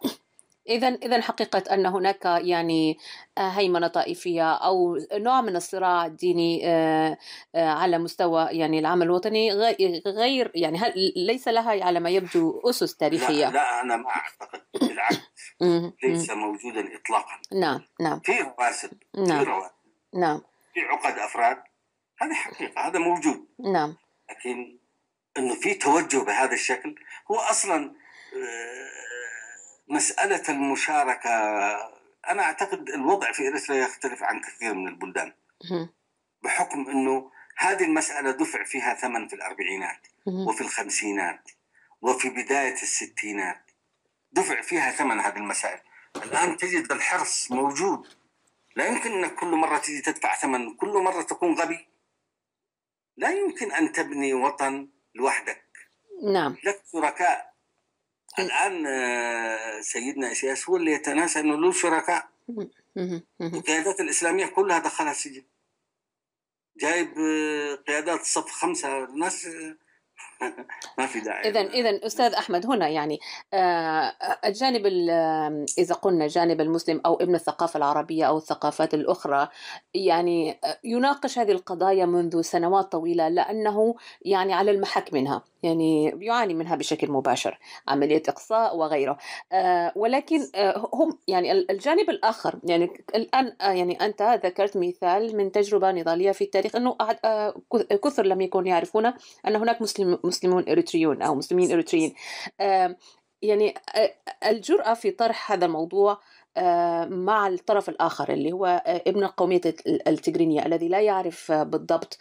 إذن حقيقة أن هناك يعني هيمنة طائفية أو نوع من الصراع الديني على مستوى يعني العمل الوطني غير يعني ليس لها على ما يبدو أسس تاريخية. لا أنا ما أعتقد، بالعكس ليس موجودا إطلاقا. نعم نعم. في رواسب، نعم. في رواسب، نعم. في عقد أفراد، هذه حقيقة، هذا موجود. نعم. لكن إنه في توجه بهذا الشكل هو أصلا مسألة المشاركة. أنا أعتقد الوضع في إريتريا يختلف عن كثير من البلدان بحكم أنه هذه المسألة دفع فيها ثمن في الأربعينات وفي الخمسينات وفي بداية الستينات، دفع فيها ثمن هذه المسائل. الآن تجد الحرص موجود. لا يمكن أنك كل مرة تجي تدفع ثمن، كل مرة تكون غبي. لا يمكن أن تبني وطن لوحدك. نعم. لك شركاء. الآن سيدنا إسياس هو اللي يتناسى أنه له شركاء. القيادات الإسلامية كلها دخلها السجن، جايب قيادات صف 5 ناس ما في داعي. إذن أستاذ أحمد، هنا يعني الجانب إذا قلنا الجانب المسلم أو ابن الثقافة العربية أو الثقافات الأخرى يعني يناقش هذه القضايا منذ سنوات طويلة، لأنه يعني على المحك منها. يعني يعاني منها بشكل مباشر، عملية إقصاء وغيره. ولكن هم يعني الجانب الآخر، يعني الآن يعني أنت ذكرت مثال من تجربة نضالية في التاريخ، أنه كثر لم يكونوا يعرفون أن هناك مسلمون إريتريون أو مسلمين إريتريين. يعني الجرأة في طرح هذا الموضوع مع الطرف الآخر اللي هو ابن القومية التجرينية الذي لا يعرف بالضبط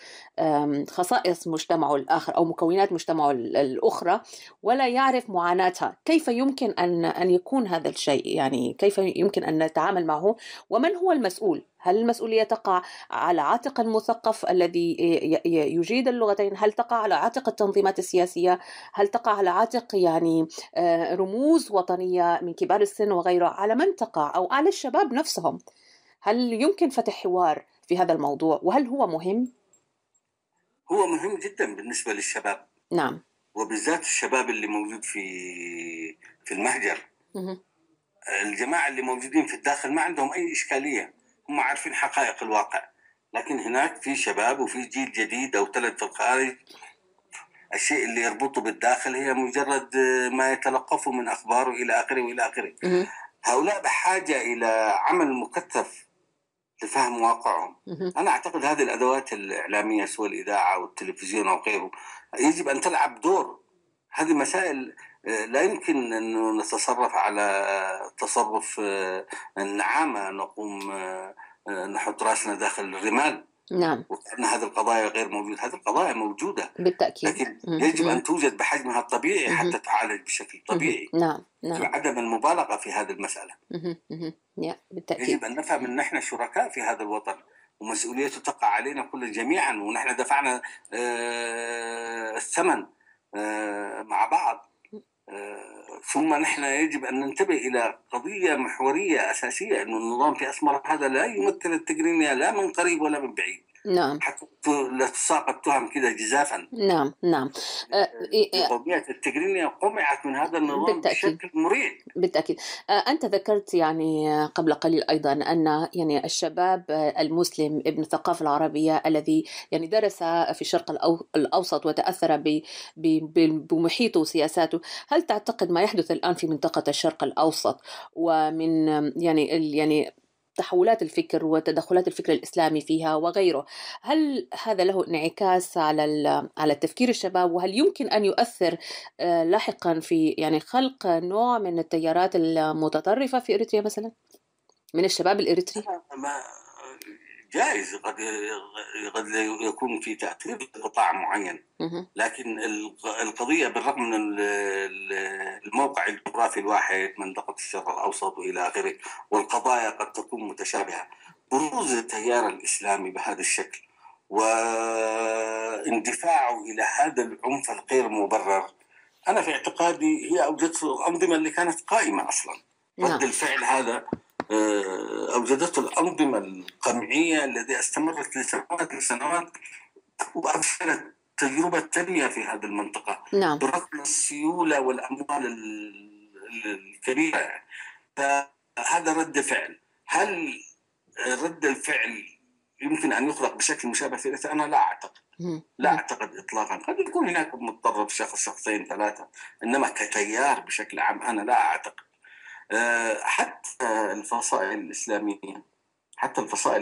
خصائص مجتمعه الآخر أو مكونات مجتمعه الأخرى، ولا يعرف معاناتها. كيف يمكن أن يكون هذا الشيء؟ يعني كيف يمكن أن نتعامل معه؟ ومن هو المسؤول؟ هل المسؤولية تقع على عاتق المثقف الذي يجيد اللغتين؟ هل تقع على عاتق التنظيمات السياسية؟ هل تقع على عاتق يعني رموز وطنية من كبار السن وغيره؟ على من تقع؟ أو على الشباب نفسهم؟ هل يمكن فتح حوار في هذا الموضوع؟ وهل هو مهم؟ هو مهم جدا بالنسبة للشباب. نعم. وبالذات الشباب اللي موجود في المهجر. الجماعة اللي موجودين في الداخل ما عندهم أي إشكالية، هم عارفين حقائق الواقع. لكن هناك في شباب وفي جيل جديد أو ثلاث في الخارج، الشيء اللي يربطه بالداخل هي مجرد ما يتلقفه من أخباره إلى آخره وإلى آخره. هؤلاء بحاجة إلى عمل مكثف لفهم واقعهم. أنا أعتقد هذه الأدوات الإعلامية سواء الإذاعة والتلفزيون أو غيره يجب أن تلعب دور. هذه مسائل لا يمكن أن نتصرف على تصرف النعامة، نقوم نحط رأسنا داخل الرمال. نعم. وكأن هذه القضايا غير موجودة. هذه القضايا موجودة بالتأكيد، لكن يجب أن توجد بحجمها الطبيعي حتى تعالج بشكل طبيعي. نعم. عدم المبالغة في هذه المسألة. بالتأكيد. يجب أن نفهم أن نحن شركاء في هذا الوطن ومسؤوليته تقع علينا كل جميعا، ونحن دفعنا الثمن مع بعض. ثم نحن يجب أن ننتبه إلى قضية محورية أساسية، أن النظام في أسمر هذا لا يمثل التجرينية لا من قريب ولا من بعيد. نعم. حتى لا تساق التهم كذا جزافا. نعم. قضية التجرينية قمعت من هذا النظام بشكل مريع. بالتأكيد. أنت ذكرت يعني قبل قليل أيضا أن يعني الشباب المسلم ابن الثقافة العربية الذي يعني درس في الشرق الأوسط وتأثر بمحيطه وسياساته، هل تعتقد ما يحدث الآن في منطقة الشرق الأوسط ومن يعني تحولات الفكر وتدخلات الفكر الإسلامي فيها وغيره، هل هذا له انعكاس على تفكير الشباب؟ وهل يمكن أن يؤثر لاحقا في يعني خلق نوع من التيارات المتطرفة في إريتريا مثلا من الشباب الإريتري؟ جائز، قد يكون في تأثير قطاع معين، لكن القضية بالرغم من الموقع الجغرافي الواحد، منطقة الشرق الأوسط وإلى آخره، والقضايا قد تكون متشابهة، بروز التيار الإسلامي بهذا الشكل واندفاعه إلى هذا العنف الغير مبرر، أنا في اعتقادي هي أوجدت الأنظمة اللي كانت قائمة أصلا. رد الفعل هذا أوجدته الأنظمة القمعية التي استمرت لسنوات وأفشلت تجربة تنمية في هذه المنطقة. نعم. برغم السيولة والأموال الكبيرة. فهذا رد فعل. هل رد الفعل يمكن أن يخلق بشكل مشابه في إريتريا؟ أنا لا أعتقد. لا أعتقد إطلاقا. قد يكون هناك متطرف شخص شخصين ثلاثة، إنما كتيار بشكل عام أنا لا أعتقد. حتى الفصائل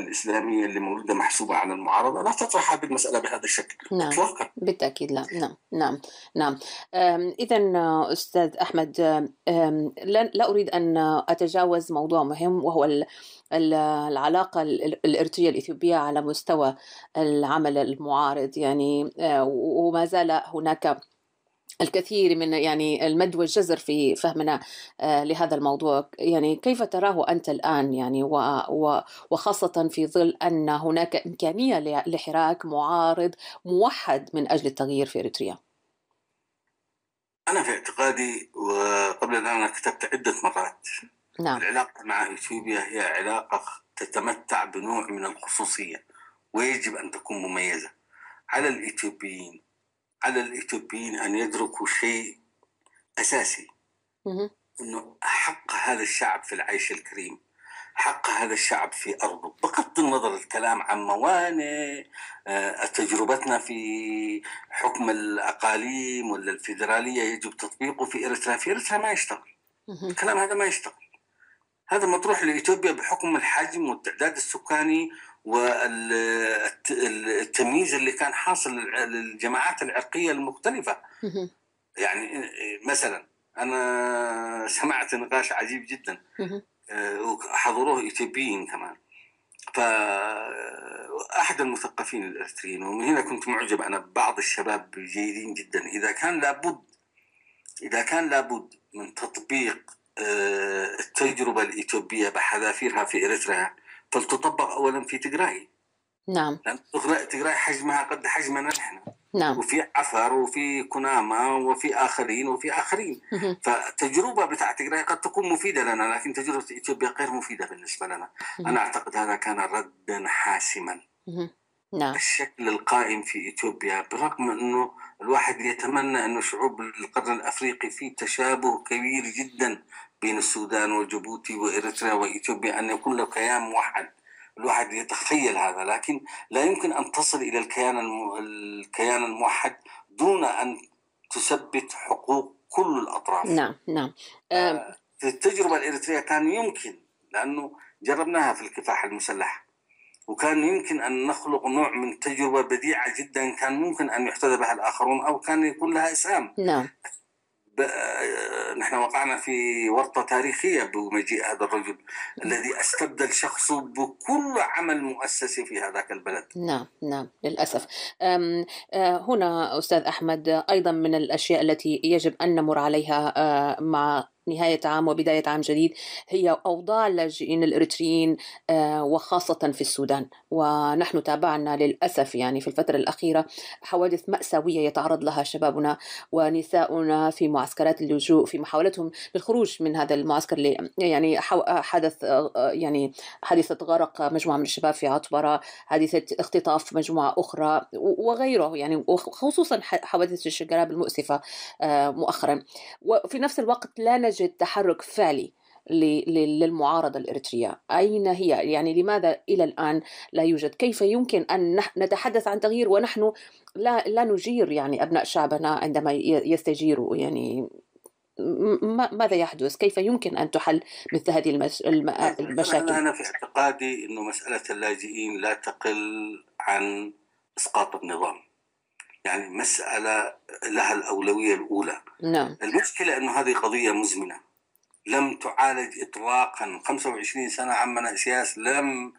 الإسلامية اللي موجودة محسوبة على المعارضة لا تطرح هذه المسألة بهذا الشكل. نعم. إطلاقا. بالتأكيد لا. نعم. إذن أستاذ أحمد، لا أريد أن أتجاوز موضوع مهم، وهو العلاقة الإريترية الإثيوبية على مستوى العمل المعارض، يعني وما زال هناك الكثير من يعني المد والجزر في فهمنا لهذا الموضوع. يعني كيف تراه أنت الآن، يعني وخاصة في ظل أن هناك إمكانية لحراك معارض موحد من أجل التغيير في إريتريا؟ أنا في اعتقادي، وقبل أن أنا كتبت عدة مرات، نعم. العلاقة مع إثيوبيا هي علاقة تتمتع بنوع من الخصوصية، ويجب أن تكون مميزة. على الإثيوبيين أن يدركوا شيء أساسي، أنه حق هذا الشعب في العيش الكريم. حق هذا الشعب في أرضه، بغض النظر الكلام عن موانئ، تجربتنا في حكم الأقاليم ولا الفيدرالية يجب تطبيقه في إريتريا. في إريتريا ما يشتغل الكلام هذا، ما يشتغل. هذا مطروح لإثيوبيا بحكم الحجم والتعداد السكاني والتمييز اللي كان حاصل للجماعات العرقية المختلفة. يعني مثلا أنا سمعت نقاش عجيب جدا حضروه إثيوبيين كمان، فأحد المثقفين الإريتريين، ومن هنا كنت معجب أنا ببعض الشباب جيدين جدا، إذا كان لابد من تطبيق التجربة الإثيوبية بحذافيرها في إريتريا، فلتطبق أولا في تجراي. نعم. لأن تجراي حجمها قد حجمنا نحن. نعم. وفي عفر وفي كنامة وفي آخرين فتجربة بتاع تجراي قد تكون مفيدة لنا، لكن تجربة إثيوبيا غير مفيدة بالنسبة لنا. أنا أعتقد هذا كان ردا حاسما. نعم. الشكل القائم في إثيوبيا، برغم أنه الواحد يتمنى أنه شعوب القرن الأفريقي في تشابه كبير جدا بين السودان وجيبوتي وإريتريا وإثيوبيا، أن يكون له كيان موحد. الواحد يتخيل هذا، لكن لا يمكن أن تصل إلى الكيان الموحد دون أن تثبت حقوق كل الأطراف. نعم. نعم. في التجربة الإريترية كان يمكن، لأنه جربناها في الكفاح المسلح، وكان يمكن أن نخلق نوع من تجربة بديعة جدا كان ممكن أن يحتذى بها الآخرون أو كان يكون لها إسهام. نعم. نحن وقعنا في ورطة تاريخية بمجيء هذا الرجل الذي استبدل شخصه بكل عمل مؤسسي في هذاك البلد. نعم. نعم، للأسف. هنا أستاذ أحمد، أيضا من الأشياء التي يجب أن نمر عليها مع نهاية عام وبداية عام جديد هي أوضاع اللاجئين الإريتريين وخاصة في السودان. ونحن تابعنا للأسف يعني في الفترة الأخيرة حوادث مأساوية يتعرض لها شبابنا ونساؤنا في معسكرات اللجوء في محاولتهم للخروج من هذا المعسكر اللي يعني حدث يعني حادثة غرق مجموعة من الشباب في عطبرة، حادثة اختطاف مجموعة أخرى وغيره، يعني وخصوصا حوادث الشجراب المؤسفة مؤخرا. وفي نفس الوقت لا نجد تحرك فعلي للمعارضة الإريترية. أين هي؟ يعني لماذا إلى الآن لا يوجد؟ كيف يمكن أن نتحدث عن تغيير ونحن لا نجير يعني أبناء شعبنا عندما يستجيروا؟ يعني ماذا يحدث؟ كيف يمكن أن تحل مثل هذه المشاكل؟ أنا في اعتقادي أنه مسألة اللاجئين لا تقل عن إسقاط النظام، يعني مسألة لها الأولوية الأولى. نعم. المشكلة أنه هذه قضية مزمنة لم تعالج إطلاقا. 25 سنة عمنا سياس لم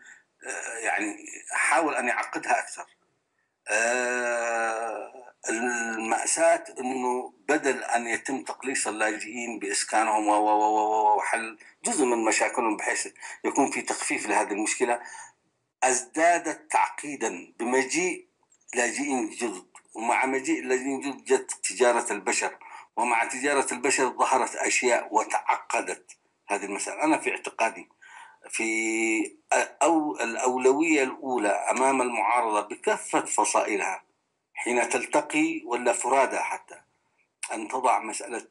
يعني حاول أن يعقدها أكثر. المأساة أنه بدل أن يتم تقليص اللاجئين بإسكانهم وحل جزء من مشاكلهم بحيث يكون في تخفيف لهذه المشكلة، ازدادت تعقيدا بمجيء لاجئين جدد، ومع مجيء اللاجئين جدد جت تجارة البشر، ومع تجارة البشر ظهرت أشياء وتعقدت هذه المسألة. أنا في اعتقادي الأولوية الأولى أمام المعارضة بكافة فصائلها حين تلتقي ولا فرادى حتى أن تضع مسألة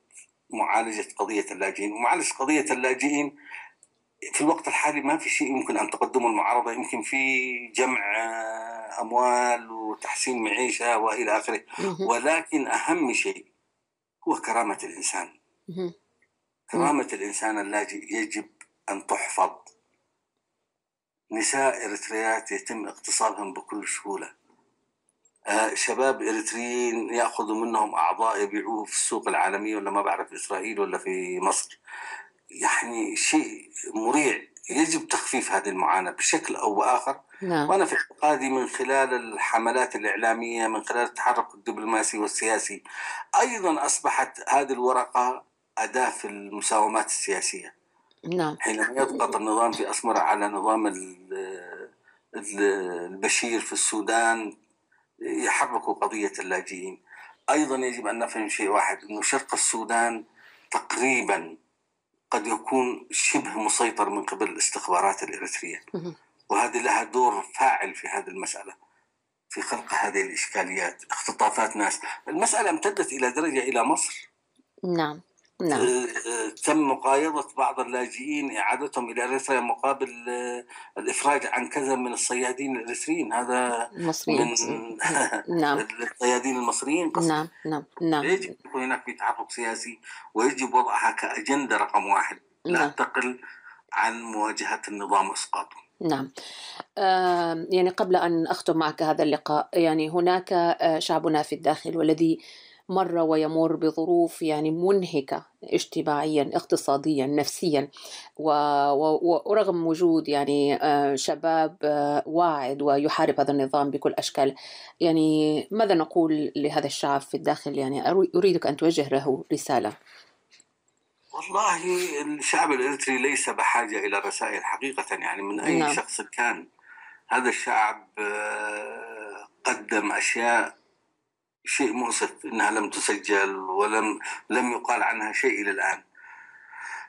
معالجة قضية اللاجئين. ومعالجة قضية اللاجئين في الوقت الحالي ما في شيء يمكن أن تقدمه المعارضة، يمكن في جمع أموال وتحسين معيشة وإلى آخره، ولكن أهم شيء هو كرامة الإنسان. كرامة الإنسان اللاجئ يجب أن تحفظ. نساء إريتريات يتم اغتصابهم بكل سهولة، شباب إريتريين يأخذوا منهم أعضاء يبيعوه في السوق العالمية ولا ما بعرف إسرائيل ولا في مصر. يعني شيء مريع. يجب تخفيف هذه المعاناة بشكل أو بآخر. نعم. وأنا في اعتقادي من خلال الحملات الإعلامية، من خلال التحرك الدبلوماسي والسياسي، أيضا أصبحت هذه الورقة أداة في المساومات السياسية. نعم. حينما يضغط النظام في أسمرة على نظام البشير في السودان يحركوا قضية اللاجئين. أيضا يجب أن نفهم شيء واحد، أنه شرق السودان تقريبا قد يكون شبه مسيطر من قبل الاستخبارات الإريترية، وهذه لها دور فاعل في هذه المسألة، في خلق هذه الإشكاليات، اختطافات ناس. المسألة امتدت إلى درجة إلى مصر. نعم. نعم. تم مقايضة بعض اللاجئين إعادتهم إلى إريتريا مقابل الإفراج عن كذا من الصيادين الإريتريين. هذا المصريين. من نعم. الصيادين المصريين قصدي. نعم نعم نعم. يجب يكون هناك في تحرك سياسي، ويجب وضعها كأجندة رقم 1 لا نعم. تقل عن مواجهة النظام وإسقاطه. نعم. يعني قبل أن أختم معك هذا اللقاء، يعني هناك شعبنا في الداخل والذي مر ويمر بظروف يعني منهكة اجتماعيا اقتصاديا نفسيا، ورغم وجود يعني شباب واعد ويحارب هذا النظام بكل أشكال، يعني ماذا نقول لهذا الشعب في الداخل؟ يعني أريدك أن توجه له رسالة. والله الشعب الإريتري ليس بحاجة إلى رسائل حقيقة، يعني من أي نعم. شخص كان. هذا الشعب قدم أشياء شيء مؤسف إنها لم تسجل لم يقال عنها شيء إلى الآن.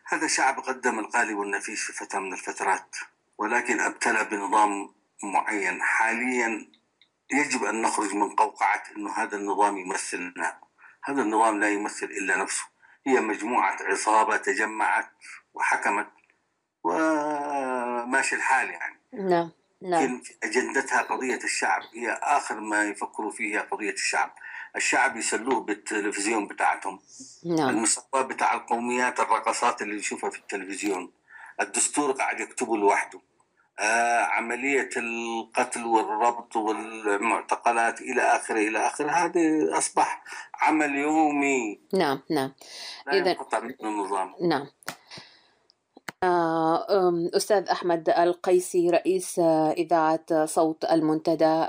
هذا شعب قدم الغالي والنفيس في فترة من الفترات، ولكن ابتلى بنظام معين. حاليا يجب أن نخرج من قوقعة إنه هذا النظام يمثلنا. هذا النظام لا يمثل إلا نفسه. هي مجموعة عصابة تجمعت وحكمت وماشي الحال يعني. نعم. نعم. أجندتها قضية الشعب، هي آخر ما يفكروا فيه قضية الشعب. الشعب يسلوه بالتلفزيون بتاعتهم. نعم. المستوى بتاع القوميات، الرقصات اللي نشوفها في التلفزيون، الدستور قاعد يكتبه لوحده، عملية القتل والربط والمعتقلات إلى آخره إلى آخره. هذا أصبح عمل يومي. نعم. نعم. لا ينقطع منه النظام. نعم. أستاذ أحمد القيسي، رئيس إذاعة صوت المنتدى،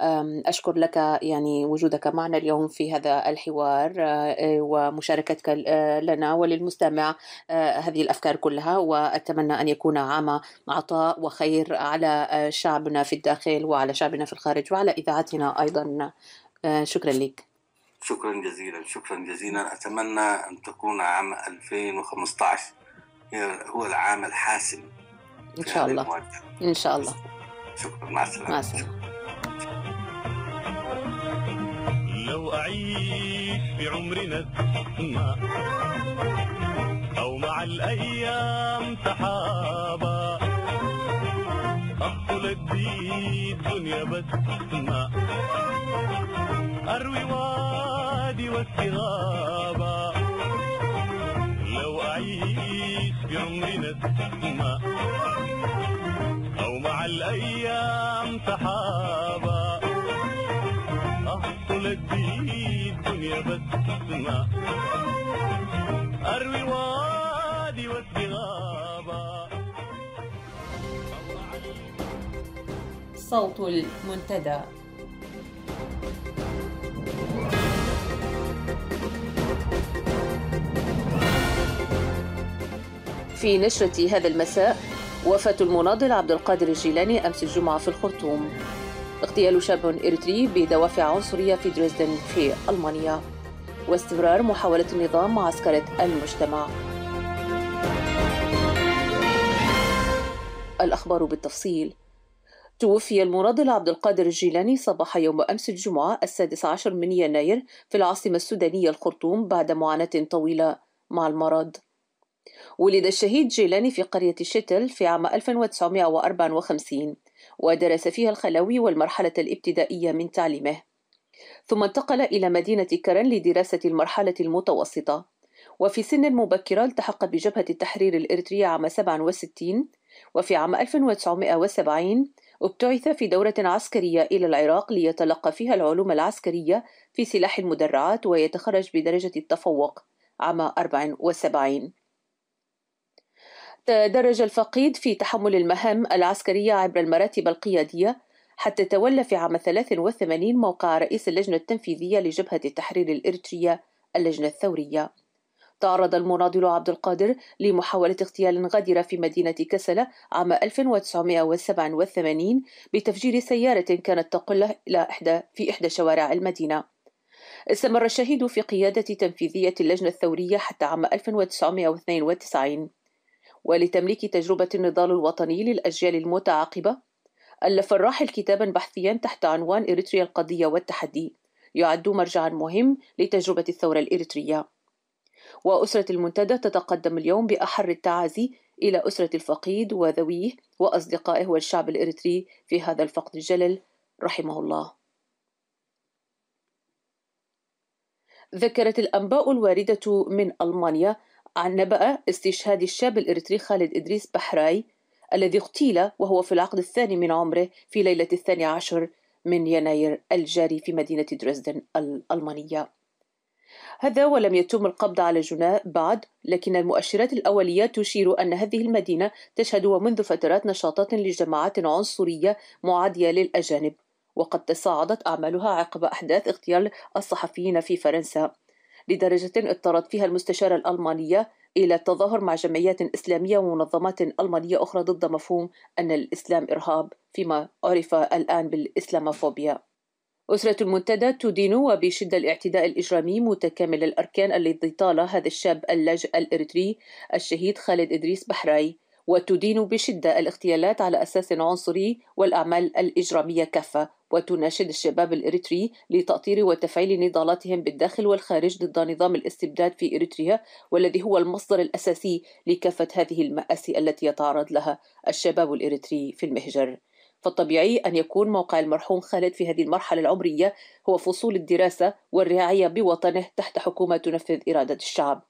أشكر لك يعني وجودك معنا اليوم في هذا الحوار ومشاركتك لنا وللمستمع هذه الأفكار كلها، وأتمنى أن يكون عام عطاء وخير على شعبنا في الداخل وعلى شعبنا في الخارج وعلى إذاعتنا أيضا. شكرا لك. شكرا جزيلا. شكرا جزيلا. أتمنى أن تكون عام 2015 هو العام الحاسم إن شاء الله. إن شاء الله. شكرا. مع السلامة. مع السلامة. لو أعيش في عمرنا السماء أو مع الأيام سحابة، أخلق بي الدنيا بس ما أروي وادي واستغابة. لو أعيش في عمرنا السماء أو مع الأيام سحابة، أخلق بي الدنيا بس ما أروي وادي واستغابة. صوت المنتدى. في نشرة هذا المساء، وفاة المناضل عبد القادر الجيلاني أمس الجمعة في الخرطوم. اغتيال شاب إريتري بدوافع عنصرية في دريسدن في ألمانيا. واستمرار محاولة النظام معسكرة المجتمع. الأخبار بالتفصيل. توفي المناضل عبد القادر الجيلاني صباح يوم أمس الجمعة 16 من يناير في العاصمة السودانية الخرطوم بعد معاناة طويلة مع المرض. ولد الشهيد جيلاني في قرية شتل في عام 1954، ودرس فيها الخلوي والمرحلة الابتدائية من تعليمه، ثم انتقل إلى مدينة كرن لدراسة المرحلة المتوسطة. وفي سن مبكرة التحق بجبهة التحرير الإريترية عام 67، وفي عام 1970 ابتعث في دورة عسكرية إلى العراق ليتلقى فيها العلوم العسكرية في سلاح المدرعات ويتخرج بدرجة التفوق عام 74. تدرج الفقيد في تحمل المهام العسكرية عبر المراتب القيادية حتى تولى في عام 83 موقع رئيس اللجنة التنفيذية لجبهة التحرير الإريترية اللجنة الثورية. تعرض المناضل عبد القادر لمحاولة اغتيال غادرة في مدينة كسلة عام 1987 بتفجير سيارة كانت تقل في إحدى شوارع المدينة. استمر الشهيد في قيادة تنفيذية اللجنة الثورية حتى عام 1992. ولتمليك تجربة النضال الوطني للأجيال المتعاقبة، ألف الراحل كتابا بحثيا تحت عنوان إريتريا القضية والتحدي، يعد مرجعا مهم لتجربة الثورة الإريترية. وأسرة المنتدى تتقدم اليوم بأحر التعازي إلى أسرة الفقيد وذويه وأصدقائه والشعب الإريتري في هذا الفقد الجلل رحمه الله. ذكرت الأنباء الواردة من ألمانيا عن نبأ استشهاد الشاب الإريتري خالد إدريس بحراي الذي اغتيل وهو في العقد الثاني من عمره في ليلة 12 من يناير الجاري في مدينة دريسدن الألمانية. هذا ولم يتم القبض على جناه بعد، لكن المؤشرات الأولية تشير أن هذه المدينة تشهد ومنذ فترات نشاطات لجماعات عنصرية معادية للأجانب، وقد تصاعدت أعمالها عقب أحداث اغتيال الصحفيين في فرنسا، لدرجة اضطرت فيها المستشارة الألمانية إلى التظاهر مع جمعيات إسلامية ومنظمات ألمانية أخرى ضد مفهوم أن الإسلام إرهاب، فيما عرف الآن بالإسلاموفوبيا. أسرة المنتدى تدين وبشدة الاعتداء الإجرامي متكامل الأركان الذي طال هذا الشاب اللاجئ الإريتري الشهيد خالد إدريس بحراي، وتدين بشدة الاغتيالات على أساس عنصري والأعمال الإجرامية كافة، وتناشد الشباب الإريتري لتأطير وتفعيل نضالاتهم بالداخل والخارج ضد نظام الاستبداد في إريتريا، والذي هو المصدر الأساسي لكافة هذه المآسي التي يتعرض لها الشباب الإريتري في المهجر. فالطبيعي أن يكون موقع المرحوم خالد في هذه المرحلة العمرية هو فصول الدراسة والرعاية بوطنه تحت حكومة تنفذ إرادة الشعب،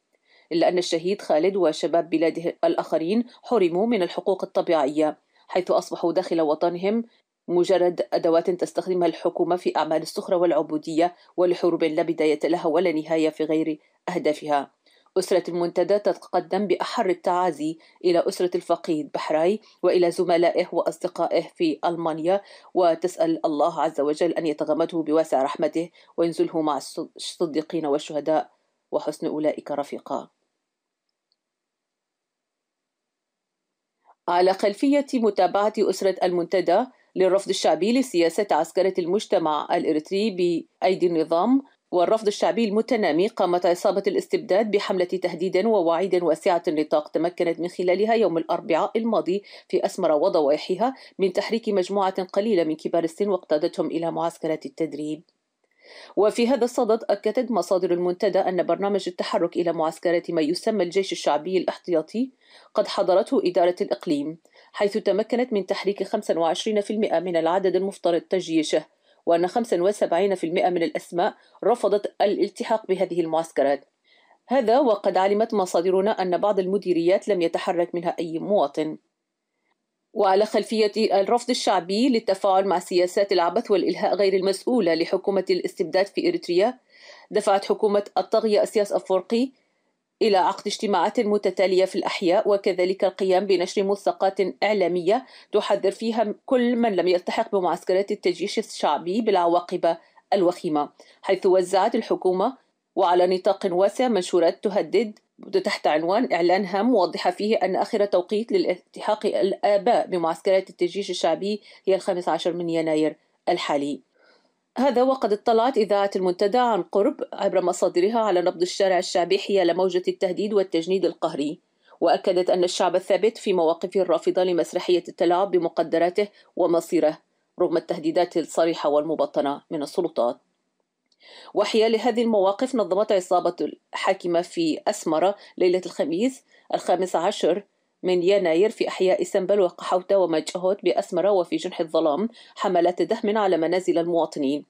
إلا أن الشهيد خالد وشباب بلاده الآخرين حرموا من الحقوق الطبيعية، حيث أصبحوا داخل وطنهم مجرد أدوات تستخدمها الحكومة في أعمال السخرة والعبودية ولحروب لا بداية لها ولا نهاية في غير أهدافها. أسرة المنتدى تتقدم بأحر التعازي إلى أسرة الفقيد بحراي وإلى زملائه وأصدقائه في ألمانيا، وتسأل الله عز وجل أن يتغمده بواسع رحمته وينزله مع الصديقين والشهداء وحسن أولئك رفيقا. على خلفية متابعة أسرة المنتدى للرفض الشعبي لسياسة عسكرة المجتمع الإريتري بأيدي النظام والرفض الشعبي المتنامي، قامت عصابة الاستبداد بحملة تهديد ووعيد واسعة النطاق تمكنت من خلالها يوم الأربعاء الماضي في أسمرة وضواحيها من تحريك مجموعة قليلة من كبار السن واقتادتهم إلى معسكرات التدريب. وفي هذا الصدد أكدت مصادر المنتدى أن برنامج التحرك إلى معسكرات ما يسمى الجيش الشعبي الاحتياطي قد حضرته إدارة الإقليم، حيث تمكنت من تحريك 25% من العدد المفترض تجيشه، وأن 75% من الأسماء رفضت الالتحاق بهذه المعسكرات. هذا وقد علمت مصادرنا أن بعض المديريات لم يتحرك منها أي مواطن. وعلى خلفية الرفض الشعبي للتفاعل مع سياسات العبث والإلهاء غير المسؤولة لحكومة الاستبداد في إريتريا، دفعت حكومة الطاغية إسياس أفورقي إلى عقد اجتماعات متتالية في الأحياء، وكذلك القيام بنشر ملصقات إعلامية تحذر فيها كل من لم يلتحق بمعسكرات التجيش الشعبي بالعواقب الوخيمة، حيث وزعت الحكومة وعلى نطاق واسع منشورات تهدد تحت عنوان إعلان هام موضحة فيه أن آخر توقيت للالتحاق الآباء بمعسكرات التجيش الشعبي هي 15 من يناير الحالي. هذا وقد اطلعت إذاعة المنتدى عن قرب عبر مصادرها على نبض الشارع الشعبي حيال موجة التهديد والتجنيد القهري، وأكدت أن الشعب الثابت في مواقفه الرافضة لمسرحية التلاعب بمقدراته ومصيره رغم التهديدات الصريحة والمبطنة من السلطات. وحيال هذه المواقف نظمت عصابة الحاكمة في أسمرة ليلة الخميس 15 من يناير في أحياء سنبل وقحوتة ومجهوت بأسمرة وفي جنح الظلام حملات دهم على منازل المواطنين،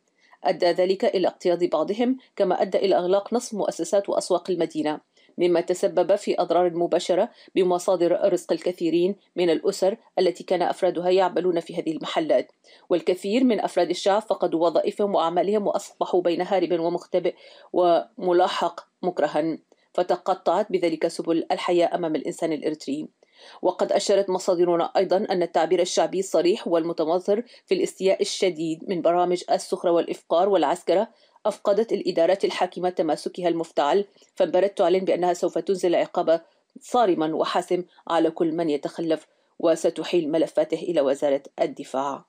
أدى ذلك إلى اقتياض بعضهم، كما أدى إلى إغلاق نصف مؤسسات وأسواق المدينة، مما تسبب في أضرار مباشرة بمصادر رزق الكثيرين من الأسر التي كان أفرادها يعملون في هذه المحلات، والكثير من أفراد الشعب فقدوا وظائفهم وأعمالهم وأصبحوا بين هارب ومختبئ وملاحق مكرها، فتقطعت بذلك سبل الحياة أمام الإنسان الإريتري. وقد أشارت مصادرنا أيضا أن التعبير الشعبي الصريح والمتمظهر في الاستياء الشديد من برامج السخرة والإفقار والعسكرة أفقدت الإدارات الحاكمة تماسكها المفتعل، فانبرت تعلن بأنها سوف تنزل عقابا صارما وحاسم على كل من يتخلف، وستحيل ملفاته إلى وزارة الدفاع.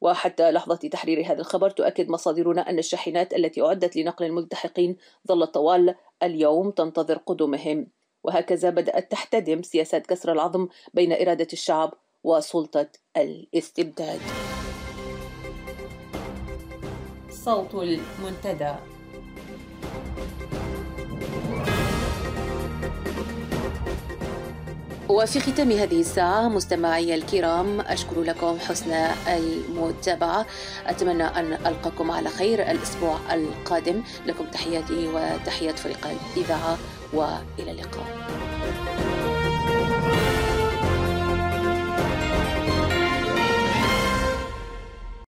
وحتى لحظة تحرير هذا الخبر تؤكد مصادرنا أن الشاحنات التي أعدت لنقل الملتحقين ظلت طوال اليوم تنتظر قدومهم، وهكذا بدأت تحتدم سياسات كسر العظم بين إرادة الشعب وسلطة الاستبداد. صوت المنتدى. وفي ختام هذه الساعة مستمعي الكرام أشكر لكم حسن المتابعة. أتمنى أن ألقاكم على خير الأسبوع القادم. لكم تحياتي وتحيات فريق الإذاعة وإلى اللقاء.